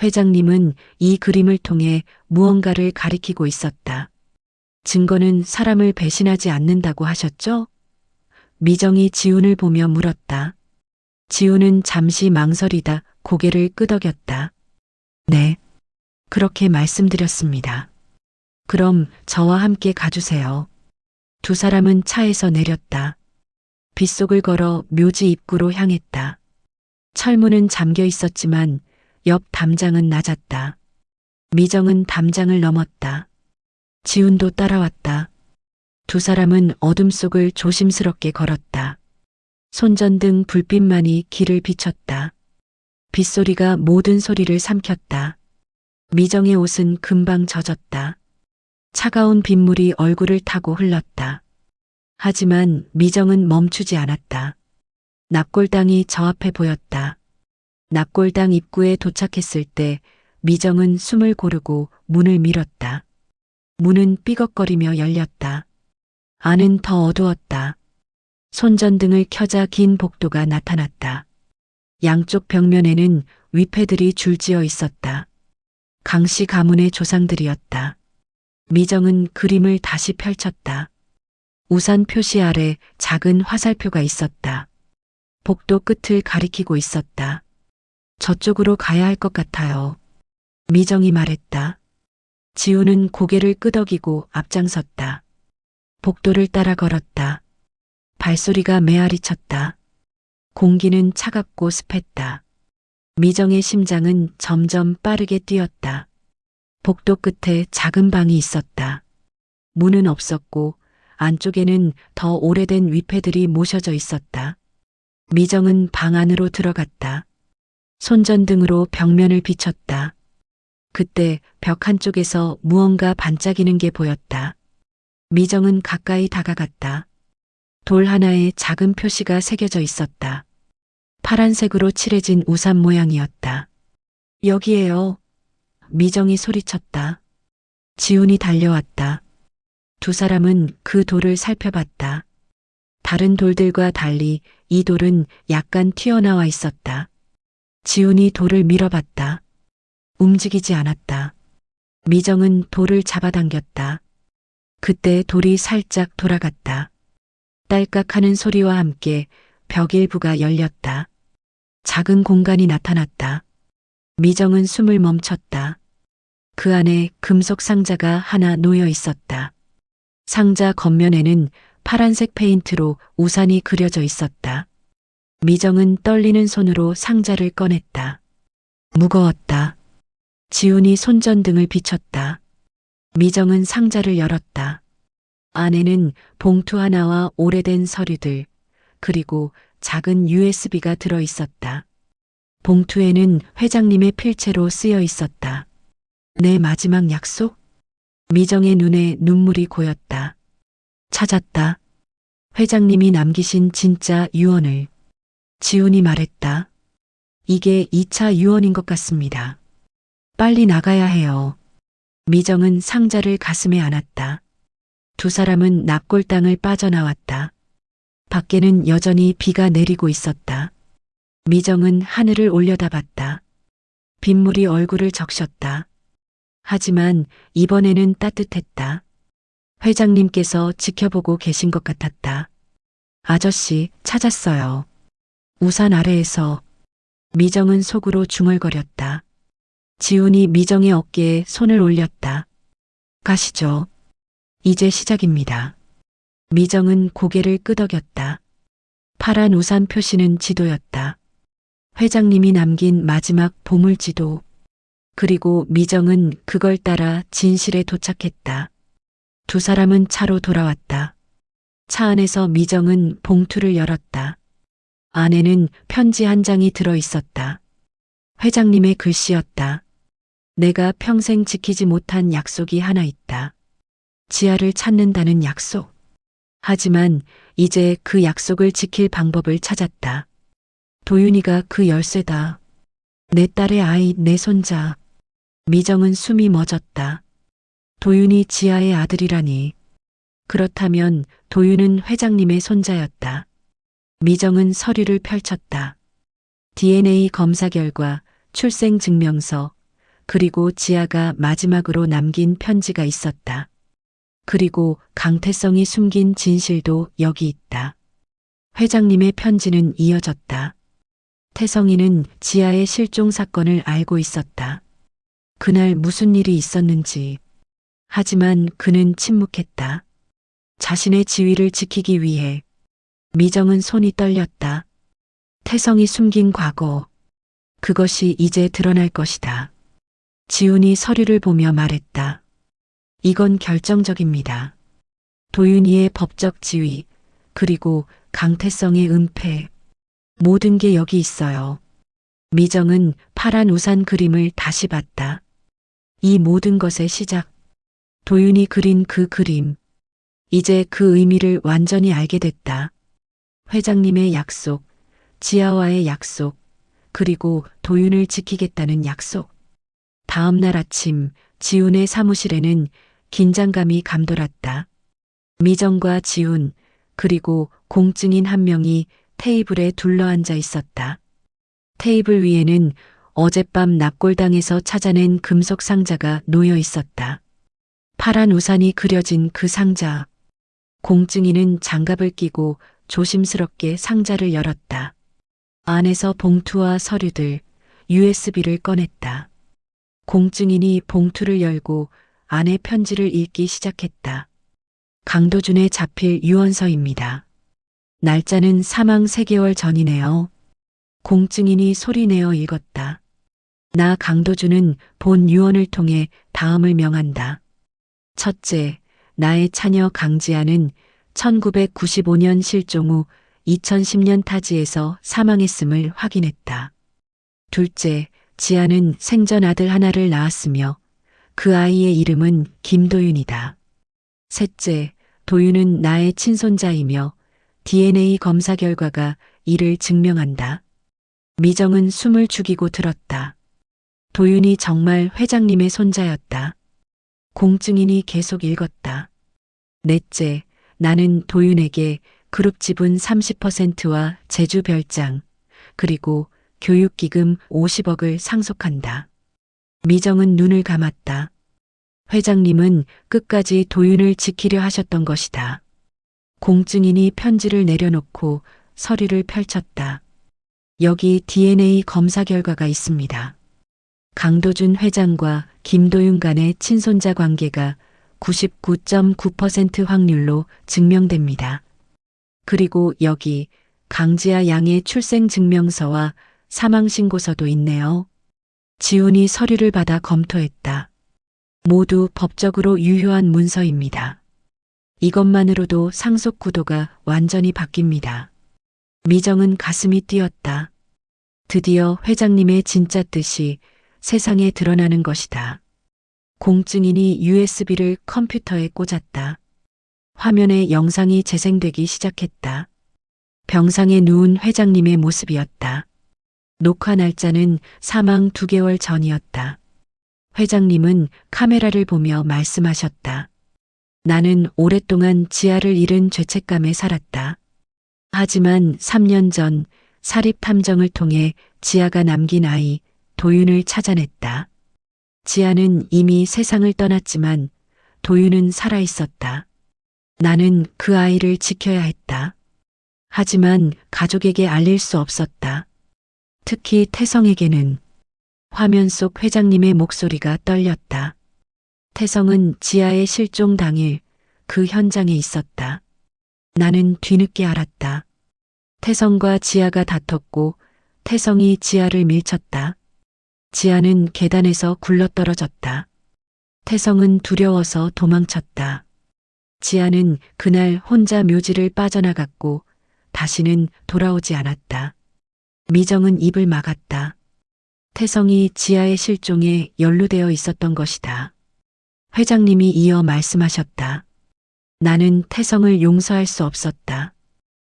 회장님은 이 그림을 통해 무언가를 가리키고 있었다. 증거는 사람을 배신하지 않는다고 하셨죠? 미정이 지훈을 보며 물었다. 지훈은 잠시 망설이다 고개를 끄덕였다. 네, 그렇게 말씀드렸습니다. 그럼 저와 함께 가주세요. 두 사람은 차에서 내렸다. 빗속을 걸어 묘지 입구로 향했다. 철문은 잠겨 있었지만 옆 담장은 낮았다. 미정은 담장을 넘었다. 지훈도 따라왔다. 두 사람은 어둠 속을 조심스럽게 걸었다. 손전등 불빛만이 길을 비췄다. 빗소리가 모든 소리를 삼켰다. 미정의 옷은 금방 젖었다. 차가운 빗물이 얼굴을 타고 흘렀다. 하지만 미정은 멈추지 않았다. 납골당이 저 앞에 보였다. 납골당 입구에 도착했을 때 미정은 숨을 고르고 문을 밀었다. 문은 삐걱거리며 열렸다. 안은 더 어두웠다. 손전등을 켜자 긴 복도가 나타났다. 양쪽 벽면에는 위패들이 줄지어 있었다. 강씨 가문의 조상들이었다. 미정은 그림을 다시 펼쳤다. 우산 표시 아래 작은 화살표가 있었다. 복도 끝을 가리키고 있었다. 저쪽으로 가야 할 것 같아요. 미정이 말했다. 지우는 고개를 끄덕이고 앞장섰다. 복도를 따라 걸었다. 발소리가 메아리 쳤다. 공기는 차갑고 습했다. 미정의 심장은 점점 빠르게 뛰었다. 복도 끝에 작은 방이 있었다. 문은 없었고 안쪽에는 더 오래된 위패들이 모셔져 있었다. 미정은 방 안으로 들어갔다. 손전등으로 벽면을 비췄다. 그때 벽 한쪽에서 무언가 반짝이는 게 보였다. 미정은 가까이 다가갔다. 돌 하나에 작은 표시가 새겨져 있었다. 파란색으로 칠해진 우산 모양이었다. 여기에요. 미정이 소리쳤다. 지훈이 달려왔다. 두 사람은 그 돌을 살펴봤다. 다른 돌들과 달리 이 돌은 약간 튀어나와 있었다. 지훈이 돌을 밀어봤다. 움직이지 않았다. 미정은 돌을 잡아당겼다. 그때 돌이 살짝 돌아갔다. 딸깍하는 소리와 함께 벽 일부가 열렸다. 작은 공간이 나타났다. 미정은 숨을 멈췄다. 그 안에 금속 상자가 하나 놓여 있었다. 상자 겉면에는 파란색 페인트로 우산이 그려져 있었다. 미정은 떨리는 손으로 상자를 꺼냈다. 무거웠다. 지훈이 손전등을 비췄다. 미정은 상자를 열었다. 안에는 봉투 하나와 오래된 서류들, 그리고 작은 USB가 들어 있었다. 봉투에는 회장님의 필체로 쓰여 있었다. 내 마지막 약속? 미정의 눈에 눈물이 고였다. 찾았다. 회장님이 남기신 진짜 유언을. 지훈이 말했다. 이게 2차 유언인 것 같습니다. 빨리 나가야 해요. 미정은 상자를 가슴에 안았다. 두 사람은 납골당을 빠져나왔다. 밖에는 여전히 비가 내리고 있었다. 미정은 하늘을 올려다봤다. 빗물이 얼굴을 적셨다. 하지만 이번에는 따뜻했다. 회장님께서 지켜보고 계신 것 같았다. 아저씨, 찾았어요. 우산 아래에서. 미정은 속으로 중얼거렸다. 지훈이 미정의 어깨에 손을 올렸다. 가시죠. 이제 시작입니다. 미정은 고개를 끄덕였다. 파란 우산 표시는 지도였다. 회장님이 남긴 마지막 보물지도. 그리고 미정은 그걸 따라 진실에 도착했다. 두 사람은 차로 돌아왔다. 차 안에서 미정은 봉투를 열었다. 안에는 편지 한 장이 들어 있었다. 회장님의 글씨였다. 내가 평생 지키지 못한 약속이 하나 있다. 지아를 찾는다는 약속. 하지만 이제 그 약속을 지킬 방법을 찾았다. 도윤이가 그 열쇠다. 내 딸의 아이, 내 손자. 미정은 숨이 멎었다. 도윤이 지아의 아들이라니. 그렇다면 도윤은 회장님의 손자였다. 미정은 서류를 펼쳤다. DNA 검사 결과, 출생증명서, 그리고 지아가 마지막으로 남긴 편지가 있었다. 그리고 강태성이 숨긴 진실도 여기 있다. 회장님의 편지는 이어졌다. 태성이는 지아의 실종 사건을 알고 있었다. 그날 무슨 일이 있었는지. 하지만 그는 침묵했다. 자신의 지위를 지키기 위해. 미정은 손이 떨렸다. 태성이 숨긴 과거. 그것이 이제 드러날 것이다. 지훈이 서류를 보며 말했다. 이건 결정적입니다. 도윤이의 법적 지위, 그리고 강태성의 은폐. 모든 게 여기 있어요. 미정은 파란 우산 그림을 다시 봤다. 이 모든 것의 시작. 도윤이 그린 그 그림. 이제 그 의미를 완전히 알게 됐다. 회장님의 약속, 지아와의 약속, 그리고 도윤을 지키겠다는 약속. 다음 날 아침 지훈의 사무실에는 긴장감이 감돌았다. 미정과 지훈, 그리고 공증인 한 명이 테이블에 둘러앉아 있었다. 테이블 위에는 어젯밤 납골당에서 찾아낸 금속 상자가 놓여 있었다. 파란 우산이 그려진 그 상자. 공증인은 장갑을 끼고 조심스럽게 상자를 열었다. 안에서 봉투와 서류들, USB를 꺼냈다. 공증인이 봉투를 열고 안에 편지를 읽기 시작했다. 강도준에 잡힐 유언서입니다. 날짜는 사망 3개월 전이네요. 공증인이 소리내어 읽었다. 나 강도준은 본 유언을 통해 다음을 명한다. 첫째, 나의 차녀 강지아는 1995년 실종 후 2010년 타지에서 사망했음을 확인했다. 둘째, 지아는 생전 아들 하나를 낳았으며 그 아이의 이름은 김도윤이다. 셋째, 도윤은 나의 친손자이며 DNA 검사 결과가 이를 증명한다. 미정은 숨을 죽이고 들었다. 도윤이 정말 회장님의 손자였다. 공증인이 계속 읽었다. 넷째, 나는 도윤에게 그룹 지분 30%와 제주 별장, 그리고 교육기금 50억을 상속한다. 미정은 눈을 감았다. 회장님은 끝까지 도윤을 지키려 하셨던 것이다. 공증인이 편지를 내려놓고 서류를 펼쳤다. 여기 DNA 검사 결과가 있습니다. 강도준 회장과 김도윤 간의 친손자 관계가 99.9% 확률로 증명됩니다. 그리고 여기 강지아 양의 출생증명서와 사망신고서도 있네요. 지훈이 서류를 받아 검토했다. 모두 법적으로 유효한 문서입니다. 이것만으로도 상속 구도가 완전히 바뀝니다. 미정은 가슴이 뛰었다. 드디어 회장님의 진짜 뜻이 세상에 드러나는 것이다. 공증인이 USB를 컴퓨터에 꽂았다. 화면에 영상이 재생되기 시작했다. 병상에 누운 회장님의 모습이었다. 녹화 날짜는 사망 2개월 전이었다. 회장님은 카메라를 보며 말씀하셨다. 나는 오랫동안 지아를 잃은 죄책감에 살았다. 하지만 3년 전 사립 탐정을 통해 지아가 남긴 아이 도윤을 찾아냈다. 지아는 이미 세상을 떠났지만 도윤은 살아 있었다. 나는 그 아이를 지켜야 했다. 하지만 가족에게 알릴 수 없었다. 특히 태성에게는. 화면 속 회장님의 목소리가 떨렸다. 태성은 지아의 실종 당일 그 현장에 있었다. 나는 뒤늦게 알았다. 태성과 지아가 다퉜고 태성이 지아를 밀쳤다. 지아는 계단에서 굴러떨어졌다. 태성은 두려워서 도망쳤다. 지아는 그날 혼자 묘지를 빠져나갔고 다시는 돌아오지 않았다. 미정은 입을 막았다. 태성이 지아의 실종에 연루되어 있었던 것이다. 회장님이 이어 말씀하셨다. 나는 태성을 용서할 수 없었다.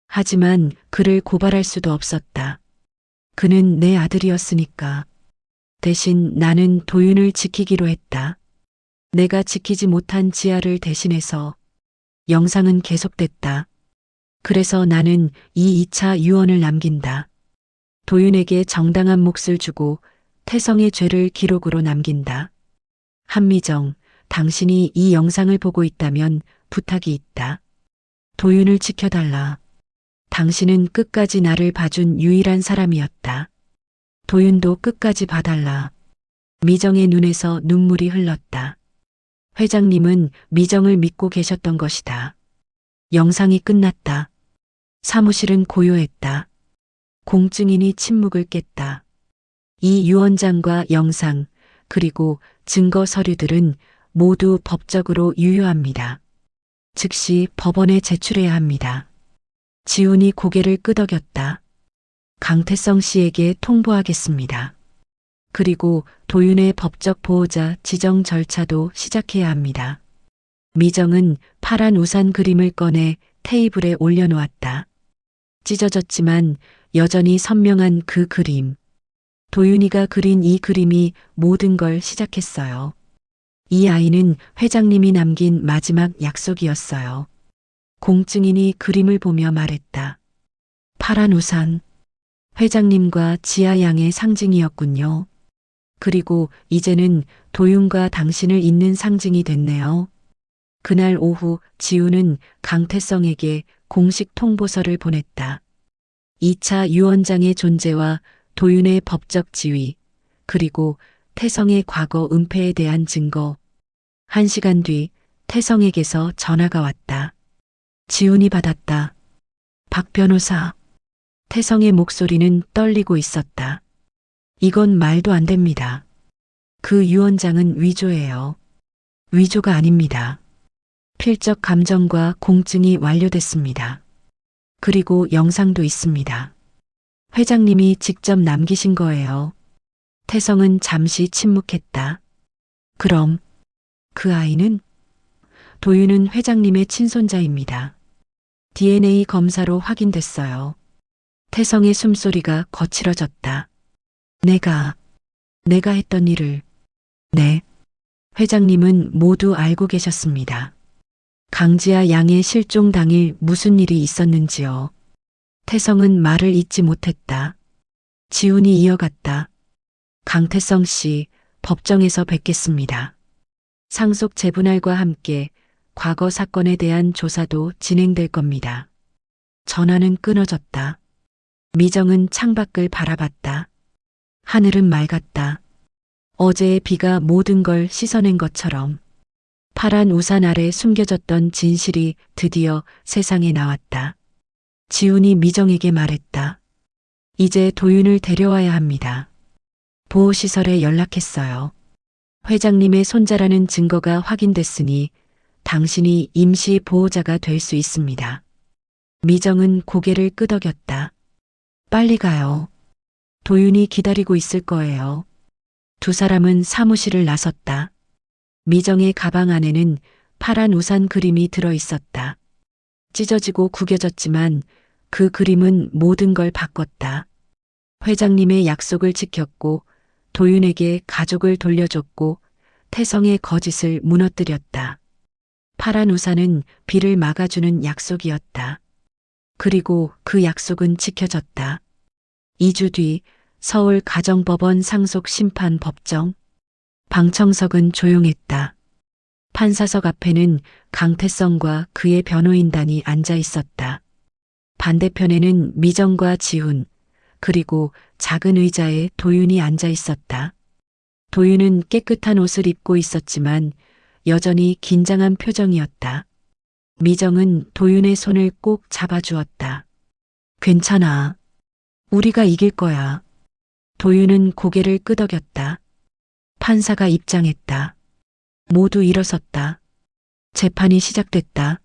하지만 그를 고발할 수도 없었다. 그는 내 아들이었으니까. 대신 나는 도윤을 지키기로 했다. 내가 지키지 못한 지아를 대신해서 영상은 계속됐다. 그래서 나는 이 2차 유언을 남긴다. 도윤에게 정당한 몫을 주고 태성의 죄를 기록으로 남긴다. 한미정, 당신이 이 영상을 보고 있다면 부탁이 있다. 도윤을 지켜달라. 당신은 끝까지 나를 봐준 유일한 사람이었다. 도윤도 끝까지 봐달라. 미정의 눈에서 눈물이 흘렀다. 회장님은 미정을 믿고 계셨던 것이다. 영상이 끝났다. 사무실은 고요했다. 공증인이 침묵을 깼다. 이 유언장과 영상, 그리고 증거 서류들은 모두 법적으로 유효합니다. 즉시 법원에 제출해야 합니다. 지훈이 고개를 끄덕였다. 강태성 씨에게 통보하겠습니다. 그리고 도윤의 법적 보호자 지정 절차도 시작해야 합니다. 미정은 파란 우산 그림을 꺼내 테이블에 올려놓았다. 찢어졌지만 여전히 선명한 그 그림. 도윤이가 그린 이 그림이 모든 걸 시작했어요. 이 아이는 회장님이 남긴 마지막 약속이었어요. 공증인이 그림을 보며 말했다. 파란 우산. 회장님과 지아 양의 상징이었군요. 그리고 이제는 도윤과 당신을 잇는 상징이 됐네요. 그날 오후 지우는 강태성에게 공식 통보서를 보냈다. 2차 유언장의 존재와 도윤의 법적 지위, 그리고 태성의 과거 은폐에 대한 증거. 1시간 뒤 태성에게서 전화가 왔다. 지훈이 받았다. 박 변호사. 태성의 목소리는 떨리고 있었다. 이건 말도 안 됩니다. 그 유언장은 위조예요. 위조가 아닙니다. 필적 감정과 공증이 완료됐습니다. 그리고 영상도 있습니다. 회장님이 직접 남기신 거예요. 태성은 잠시 침묵했다. 그럼 그 아이는? 도윤은 회장님의 친손자입니다. DNA 검사로 확인됐어요. 태성의 숨소리가 거칠어졌다. 내가 했던 일을. 네. 회장님은 모두 알고 계셨습니다. 강지아 양의 실종 당일 무슨 일이 있었는지요. 태성은 말을 잇지 못했다. 지훈이 이어갔다. 강태성 씨, 법정에서 뵙겠습니다. 상속 재분할과 함께 과거 사건에 대한 조사도 진행될 겁니다. 전화는 끊어졌다. 미정은 창밖을 바라봤다. 하늘은 맑았다. 어제의 비가 모든 걸 씻어낸 것처럼 파란 우산 아래 숨겨졌던 진실이 드디어 세상에 나왔다. 지훈이 미정에게 말했다. 이제 도윤을 데려와야 합니다. 보호시설에 연락했어요. 회장님의 손자라는 증거가 확인됐으니 당신이 임시 보호자가 될 수 있습니다. 미정은 고개를 끄덕였다. 빨리 가요. 도윤이 기다리고 있을 거예요. 두 사람은 사무실을 나섰다. 미정의 가방 안에는 파란 우산 그림이 들어 있었다. 찢어지고 구겨졌지만 그 그림은 모든 걸 바꿨다. 회장님의 약속을 지켰고 도윤에게 가족을 돌려줬고 태성의 거짓을 무너뜨렸다. 파란 우산은 비를 막아주는 약속이었다. 그리고 그 약속은 지켜졌다. 2주 뒤 서울 가정법원 상속심판법정. 방청석은 조용했다. 판사석 앞에는 강태성과 그의 변호인단이 앉아 있었다. 반대편에는 미정과 지훈, 그리고 작은 의자에 도윤이 앉아 있었다. 도윤은 깨끗한 옷을 입고 있었지만 여전히 긴장한 표정이었다. 미정은 도윤의 손을 꼭 잡아주었다. 괜찮아. 우리가 이길 거야. 도윤은 고개를 끄덕였다. 판사가 입장했다. 모두 일어섰다. 재판이 시작됐다.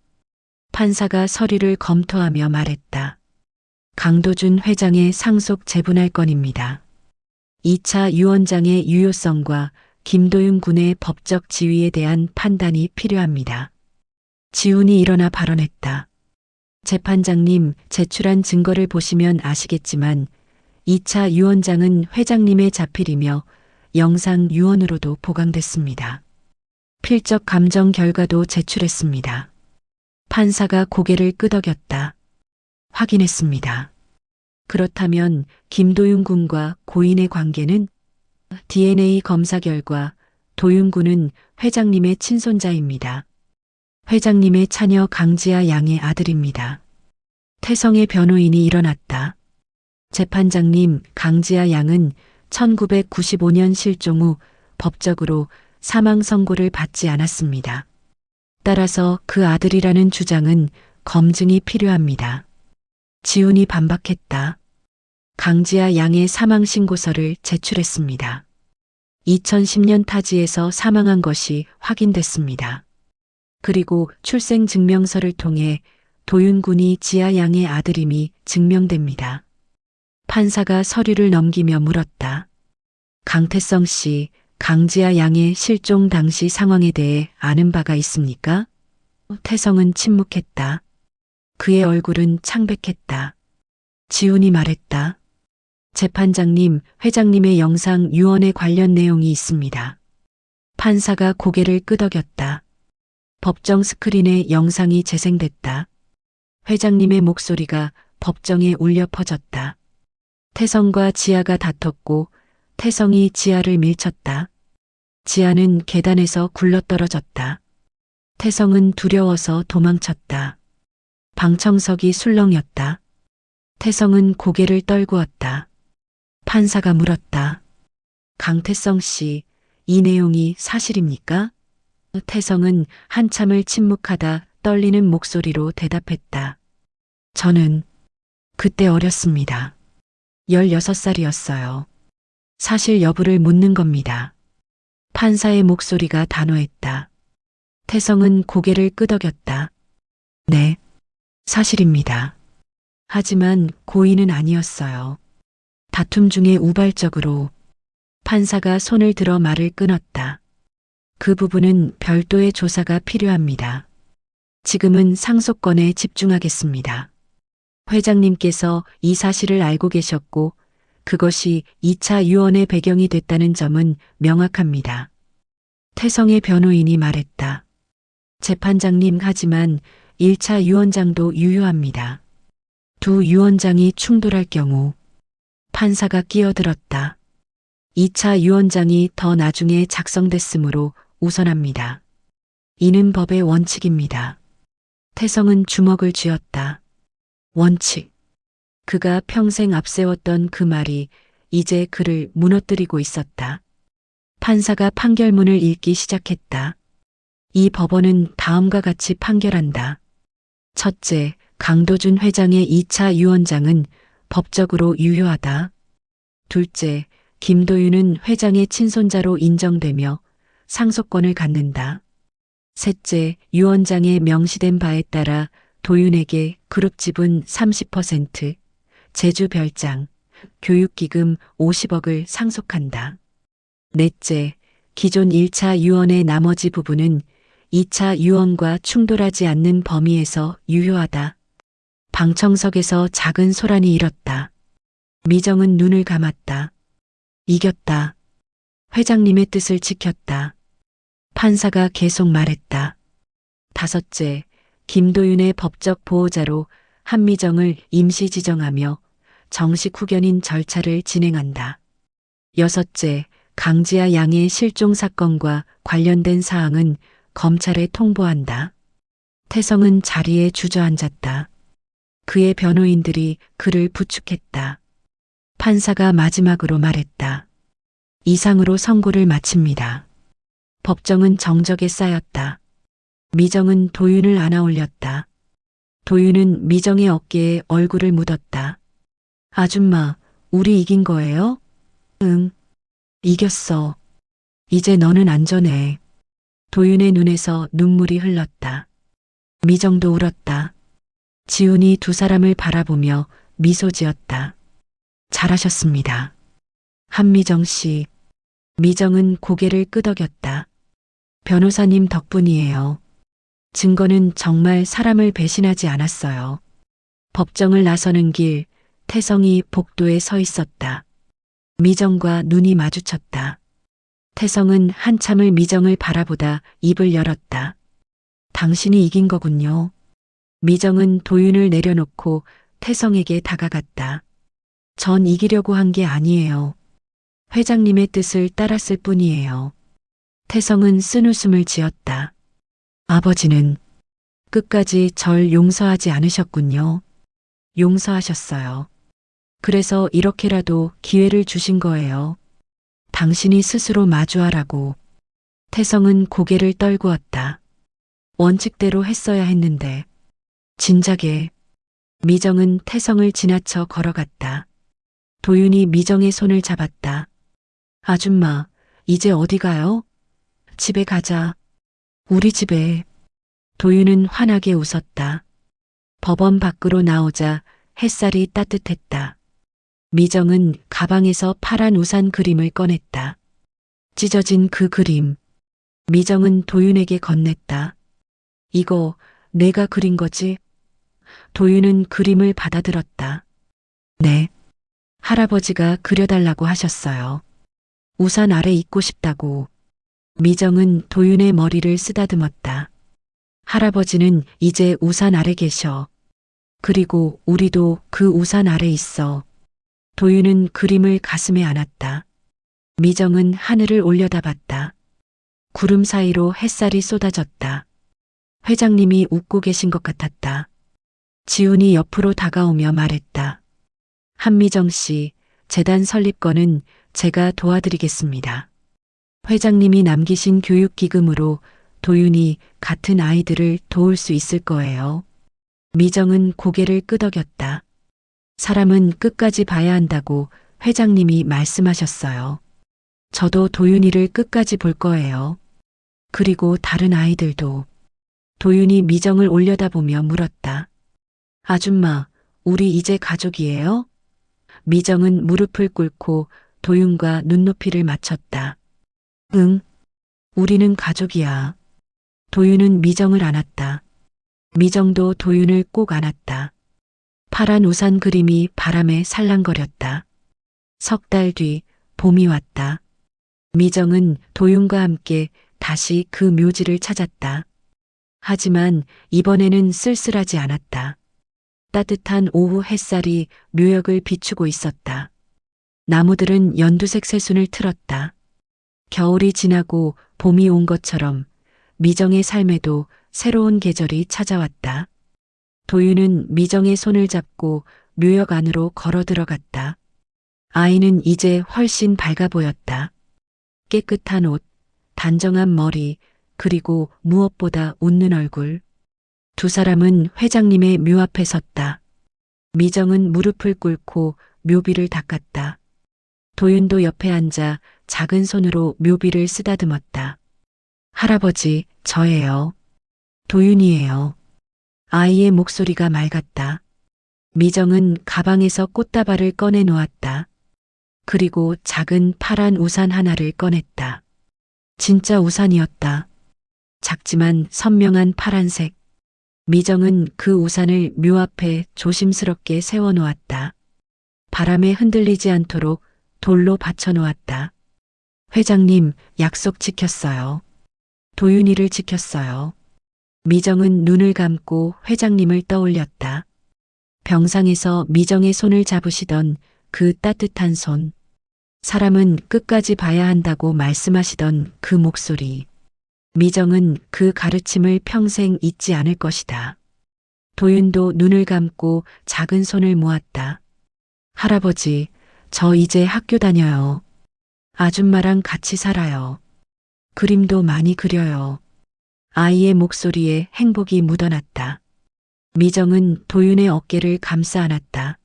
판사가 서류를 검토하며 말했다. 강도준 회장의 상속 재분할 건입니다. 2차 유언장의 유효성과 김도윤 군의 법적 지위에 대한 판단이 필요합니다. 지훈이 일어나 발언했다. 재판장님, 제출한 증거를 보시면 아시겠지만 2차 유언장은 회장님의 자필이며 영상 유언으로도 보강됐습니다. 필적 감정 결과도 제출했습니다. 판사가 고개를 끄덕였다. 확인했습니다. 그렇다면 김도윤 군과 고인의 관계는? DNA 검사 결과 도윤 군은 회장님의 친손자입니다. 회장님의 차녀 강지아 양의 아들입니다. 태성의 변호인이 일어났다. 재판장님, 강지아 양은 1995년 실종 후 법적으로 사망 선고를 받지 않았습니다. 따라서 그 아들이라는 주장은 검증이 필요합니다. 지훈이 반박했다. 강지아 양의 사망 신고서를 제출했습니다. 2010년 타지에서 사망한 것이 확인됐습니다. 그리고 출생증명서를 통해 도윤 군이 지아 양의 아들임이 증명됩니다. 판사가 서류를 넘기며 물었다. 강태성 씨, 강지아 양의 실종 당시 상황에 대해 아는 바가 있습니까? 태성은 침묵했다. 그의 얼굴은 창백했다. 지훈이 말했다. 재판장님, 회장님의 영상 유언에 관련 내용이 있습니다. 판사가 고개를 끄덕였다. 법정 스크린에 영상이 재생됐다. 회장님의 목소리가 법정에 울려 퍼졌다. 태성과 지아가 다퉜고 태성이 지아를 밀쳤다. 지아는 계단에서 굴러떨어졌다. 태성은 두려워서 도망쳤다. 방청석이 술렁였다. 태성은 고개를 떨구었다. 판사가 물었다. 강태성 씨, 이 내용이 사실입니까? 태성은 한참을 침묵하다 떨리는 목소리로 대답했다. 저는 그때 어렸습니다. 16살이었어요. 사실 여부를 묻는 겁니다. 판사의 목소리가 단호했다. 태성은 고개를 끄덕였다. 네, 사실입니다. 하지만 고의는 아니었어요. 다툼 중에 우발적으로. 판사가 손을 들어 말을 끊었다. 그 부분은 별도의 조사가 필요합니다. 지금은 상속건에 집중하겠습니다. 회장님께서 이 사실을 알고 계셨고 그것이 2차 유언의 배경이 됐다는 점은 명확합니다. 태성의 변호인이 말했다. 재판장님, 하지만 1차 유언장도 유효합니다. 두 유언장이 충돌할 경우 판사가 끼어들었다. 2차 유언장이 더 나중에 작성됐으므로 우선합니다. 이는 법의 원칙입니다. 태성은 주먹을 쥐었다. 원칙. 그가 평생 앞세웠던 그 말이 이제 그를 무너뜨리고 있었다. 판사가 판결문을 읽기 시작했다. 이 법원은 다음과 같이 판결한다. 첫째, 강도준 회장의 2차 유언장은 법적으로 유효하다. 둘째, 김도윤은 회장의 친손자로 인정되며 상속권을 갖는다. 셋째, 유언장에 명시된 바에 따라 도윤에게 그룹 지분 30%, 제주 별장, 교육기금 50억을 상속한다. 넷째, 기존 1차 유언의 나머지 부분은 2차 유언과 충돌하지 않는 범위에서 유효하다. 방청석에서 작은 소란이 일었다. 미정은 눈을 감았다. 이겼다. 회장님의 뜻을 지켰다. 판사가 계속 말했다. 다섯째, 김도윤의 법적 보호자로 한미정을 임시 지정하며 정식 후견인 절차를 진행한다. 여섯째, 강지아 양의 실종 사건과 관련된 사항은 검찰에 통보한다. 태성은 자리에 주저앉았다. 그의 변호인들이 그를 부축했다. 판사가 마지막으로 말했다. 이상으로 선고를 마칩니다. 법정은 정적에 쌓였다. 미정은 도윤을 안아 올렸다. 도윤은 미정의 어깨에 얼굴을 묻었다. 아줌마, 우리 이긴 거예요? 응, 이겼어. 이제 너는 안전해. 도윤의 눈에서 눈물이 흘렀다. 미정도 울었다. 지훈이 두 사람을 바라보며 미소 지었다. 잘하셨습니다. 한미정 씨. 미정은 고개를 끄덕였다. 변호사님 덕분이에요. 증거는 정말 사람을 배신하지 않았어요. 법정을 나서는 길, 태성이 복도에 서 있었다. 미정과 눈이 마주쳤다. 태성은 한참을 미정을 바라보다 입을 열었다. 당신이 이긴 거군요. 미정은 도윤을 내려놓고 태성에게 다가갔다. 전 이기려고 한 게 아니에요. 회장님의 뜻을 따랐을 뿐이에요. 태성은 쓴웃음을 지었다. 아버지는 끝까지 절 용서하지 않으셨군요. 용서하셨어요. 그래서 이렇게라도 기회를 주신 거예요. 당신이 스스로 마주하라고. 태성은 고개를 떨구었다. 원칙대로 했어야 했는데. 진작에. 미정은 태성을 지나쳐 걸어갔다. 도윤이 미정의 손을 잡았다. 아줌마, 이제 어디 가요? 집에 가자. 우리 집에. 도윤은 환하게 웃었다. 법원 밖으로 나오자 햇살이 따뜻했다. 미정은 가방에서 파란 우산 그림을 꺼냈다. 찢어진 그 그림. 미정은 도윤에게 건넸다. 이거 내가 그린 거지? 도윤은 그림을 받아들었다. 네. 할아버지가 그려달라고 하셨어요. 우산 아래 있고 싶다고. 미정은 도윤의 머리를 쓰다듬었다. 할아버지는 이제 우산 아래 계셔. 그리고 우리도 그 우산 아래 있어. 도윤은 그림을 가슴에 안았다. 미정은 하늘을 올려다봤다. 구름 사이로 햇살이 쏟아졌다. 회장님이 웃고 계신 것 같았다. 지훈이 옆으로 다가오며 말했다. 한미정 씨, 재단 설립건은 제가 도와드리겠습니다. 회장님이 남기신 교육기금으로 도윤이 같은 아이들을 도울 수 있을 거예요. 미정은 고개를 끄덕였다. 사람은 끝까지 봐야 한다고 회장님이 말씀하셨어요. 저도 도윤이를 끝까지 볼 거예요. 그리고 다른 아이들도. 도윤이 미정을 올려다보며 물었다. 아줌마, 우리 이제 가족이에요? 미정은 무릎을 꿇고 도윤과 눈높이를 맞췄다. 응, 우리는 가족이야. 도윤은 미정을 안았다. 미정도 도윤을 꼭 안았다. 파란 우산 그림이 바람에 살랑거렸다. 석 달 뒤 봄이 왔다. 미정은 도윤과 함께 다시 그 묘지를 찾았다. 하지만 이번에는 쓸쓸하지 않았다. 따뜻한 오후 햇살이 묘역을 비추고 있었다. 나무들은 연두색 새순을 틀었다. 겨울이 지나고 봄이 온 것처럼 미정의 삶에도 새로운 계절이 찾아왔다. 도윤은 미정의 손을 잡고 묘역 안으로 걸어 들어갔다. 아이는 이제 훨씬 밝아 보였다. 깨끗한 옷, 단정한 머리, 그리고 무엇보다 웃는 얼굴. 두 사람은 회장님의 묘 앞에 섰다. 미정은 무릎을 꿇고 묘비를 닦았다. 도윤도 옆에 앉아 작은 손으로 묘비를 쓰다듬었다. 할아버지, 저예요. 도윤이에요. 아이의 목소리가 맑았다. 미정은 가방에서 꽃다발을 꺼내 놓았다. 그리고 작은 파란 우산 하나를 꺼냈다. 진짜 우산이었다. 작지만 선명한 파란색. 미정은 그 우산을 묘 앞에 조심스럽게 세워 놓았다. 바람에 흔들리지 않도록 돌로 받쳐 놓았다. 회장님, 약속 지켰어요. 도윤이를 지켰어요. 미정은 눈을 감고 회장님을 떠올렸다. 병상에서 미정의 손을 잡으시던 그 따뜻한 손. 사람은 끝까지 봐야 한다고 말씀하시던 그 목소리. 미정은 그 가르침을 평생 잊지 않을 것이다. 도윤도 눈을 감고 작은 손을 모았다. 할아버지, 저 이제 학교 다녀요. 아줌마랑 같이 살아요. 그림도 많이 그려요. 아이의 목소리에 행복이 묻어났다. 미정은 도윤의 어깨를 감싸 안았다.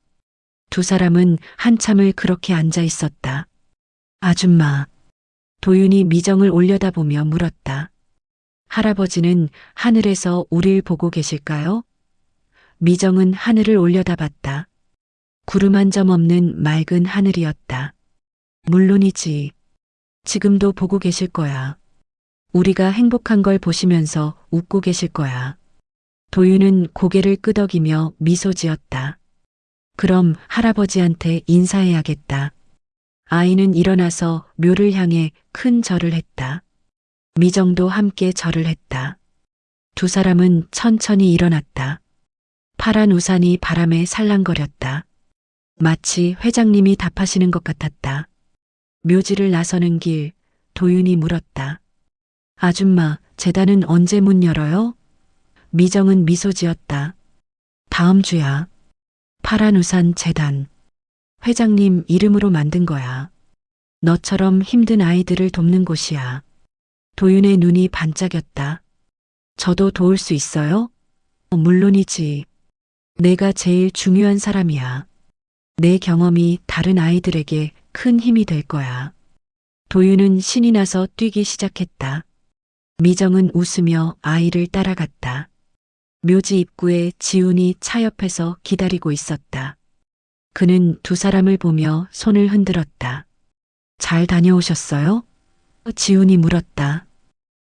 두 사람은 한참을 그렇게 앉아 있었다. 아줌마. 도윤이 미정을 올려다보며 물었다. 할아버지는 하늘에서 우릴 보고 계실까요? 미정은 하늘을 올려다봤다. 구름 한 점 없는 맑은 하늘이었다. 물론이지. 지금도 보고 계실 거야. 우리가 행복한 걸 보시면서 웃고 계실 거야. 도윤은 고개를 끄덕이며 미소 지었다. 그럼 할아버지한테 인사해야겠다. 아이는 일어나서 묘를 향해 큰 절을 했다. 미정도 함께 절을 했다. 두 사람은 천천히 일어났다. 파란 우산이 바람에 살랑거렸다. 마치 회장님이 답하시는 것 같았다. 묘지를 나서는 길, 도윤이 물었다. 아줌마, 재단은 언제 문 열어요? 미정은 미소 지었다. 다음 주야. 파란 우산 재단. 회장님 이름으로 만든 거야. 너처럼 힘든 아이들을 돕는 곳이야. 도윤의 눈이 반짝였다. 저도 도울 수 있어요? 물론이지. 내가 제일 중요한 사람이야. 내 경험이 다른 아이들에게 큰 힘이 될 거야. 도윤은 신이 나서 뛰기 시작했다. 미정은 웃으며 아이를 따라갔다. 묘지 입구에 지훈이 차 옆에서 기다리고 있었다. 그는 두 사람을 보며 손을 흔들었다. 잘 다녀오셨어요? 지훈이 물었다.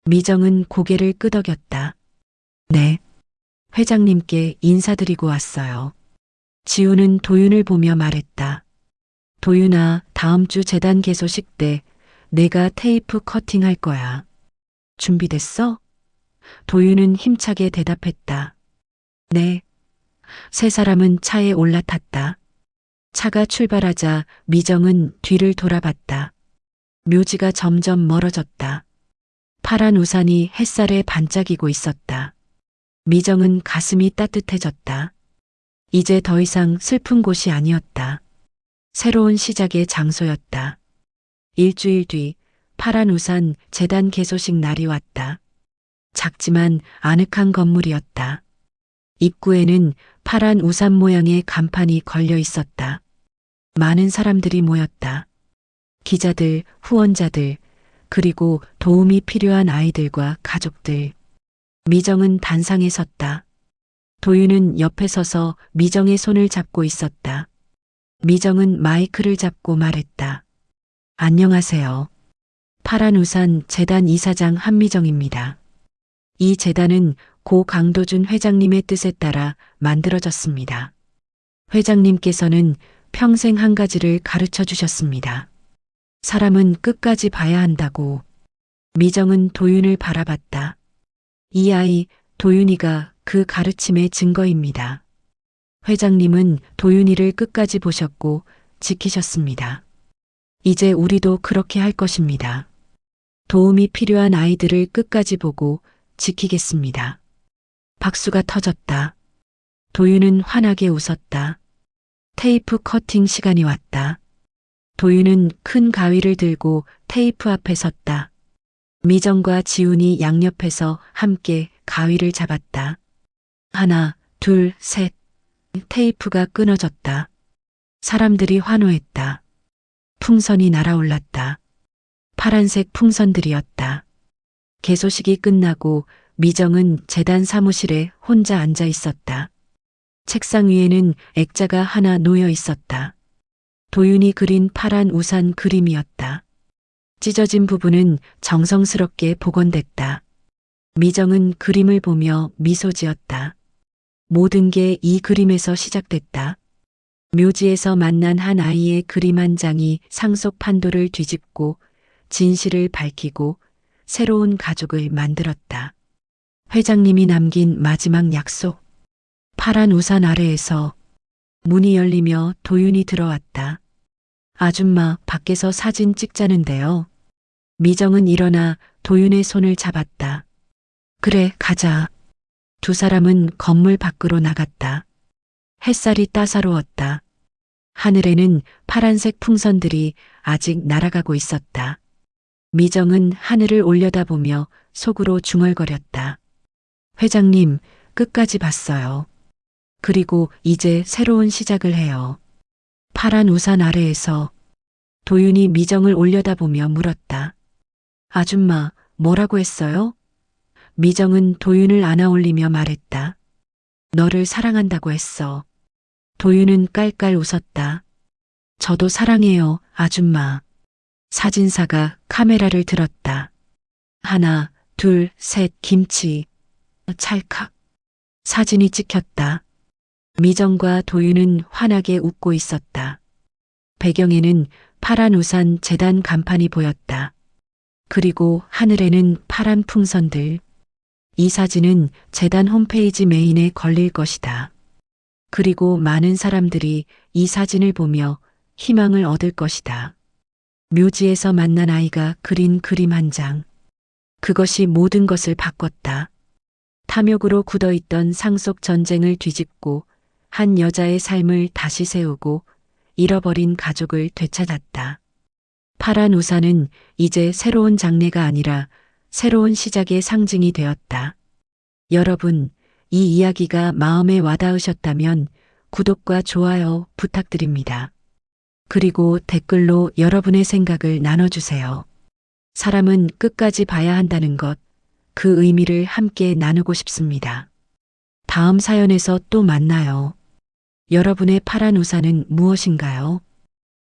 미정은 고개를 끄덕였다. 네. 회장님께 인사드리고 왔어요. 지훈은 도윤을 보며 말했다. 도윤아, 다음 주 재단 개소식 때 내가 테이프 커팅할 거야. 준비됐어? 도윤은 힘차게 대답했다. 네. 세 사람은 차에 올라탔다. 차가 출발하자 미정은 뒤를 돌아봤다. 묘지가 점점 멀어졌다. 파란 우산이 햇살에 반짝이고 있었다. 미정은 가슴이 따뜻해졌다. 이제 더 이상 슬픈 곳이 아니었다. 새로운 시작의 장소였다. 일주일 뒤 파란 우산 재단 개소식 날이 왔다. 작지만 아늑한 건물이었다. 입구에는 파란 우산 모양의 간판이 걸려 있었다. 많은 사람들이 모였다. 기자들, 후원자들, 그리고 도움이 필요한 아이들과 가족들. 미정은 단상에 섰다. 도윤은 옆에 서서 미정의 손을 잡고 있었다. 미정은 마이크를 잡고 말했다. 안녕하세요. 파란 우산 재단 이사장 한미정입니다. 이 재단은 고 강도준 회장님의 뜻에 따라 만들어졌습니다. 회장님께서는 평생 한 가지를 가르쳐 주셨습니다. 사람은 끝까지 봐야 한다고. 미정은 도윤을 바라봤다. 이 아이, 도윤이가 그 가르침의 증거입니다. 회장님은 도윤이를 끝까지 보셨고 지키셨습니다. 이제 우리도 그렇게 할 것입니다. 도움이 필요한 아이들을 끝까지 보고 지키겠습니다. 박수가 터졌다. 도윤은 환하게 웃었다. 테이프 커팅 시간이 왔다. 도윤은 큰 가위를 들고 테이프 앞에 섰다. 미정과 지훈이 양옆에서 함께 가위를 잡았다. 하나, 둘, 셋. 테이프가 끊어졌다. 사람들이 환호했다. 풍선이 날아올랐다. 파란색 풍선들이었다. 개소식이 끝나고 미정은 재단 사무실에 혼자 앉아 있었다. 책상 위에는 액자가 하나 놓여 있었다. 도윤이 그린 파란 우산 그림이었다. 찢어진 부분은 정성스럽게 복원됐다. 미정은 그림을 보며 미소 지었다. 모든 게 이 그림에서 시작됐다. 묘지에서 만난 한 아이의 그림 한 장이 상속 판도를 뒤집고 진실을 밝히고 새로운 가족을 만들었다. 회장님이 남긴 마지막 약속. 파란 우산 아래에서 문이 열리며 도윤이 들어왔다. 아줌마, 밖에서 사진 찍자는데요. 미정은 일어나 도윤의 손을 잡았다. 그래, 가자. 두 사람은 건물 밖으로 나갔다. 햇살이 따사로웠다. 하늘에는 파란색 풍선들이 아직 날아가고 있었다. 미정은 하늘을 올려다보며 속으로 중얼거렸다. 회장님, 끝까지 봤어요. 그리고 이제 새로운 시작을 해요. 파란 우산 아래에서 도윤이 미정을 올려다보며 물었다. 아줌마, 뭐라고 했어요? 미정은 도윤을 안아올리며 말했다. 너를 사랑한다고 했어. 도윤은 깔깔 웃었다. 저도 사랑해요, 아줌마. 사진사가 카메라를 들었다. 하나, 둘, 셋, 김치. 찰칵. 사진이 찍혔다. 미정과 도윤은 환하게 웃고 있었다. 배경에는 파란 우산 재단 간판이 보였다. 그리고 하늘에는 파란 풍선들. 이 사진은 재단 홈페이지 메인에 걸릴 것이다. 그리고 많은 사람들이 이 사진을 보며 희망을 얻을 것이다. 묘지에서 만난 아이가 그린 그림 한 장. 그것이 모든 것을 바꿨다. 탐욕으로 굳어있던 상속 전쟁을 뒤집고 한 여자의 삶을 다시 세우고 잃어버린 가족을 되찾았다. 파란 우산은 이제 새로운 장래가 아니라 새로운 시작의 상징이 되었다. 여러분, 이 이야기가 마음에 와닿으셨다면 구독과 좋아요 부탁드립니다. 그리고 댓글로 여러분의 생각을 나눠주세요. 사람은 끝까지 봐야 한다는 것, 그 의미를 함께 나누고 싶습니다. 다음 사연에서 또 만나요. 여러분의 파란 우산은 무엇인가요?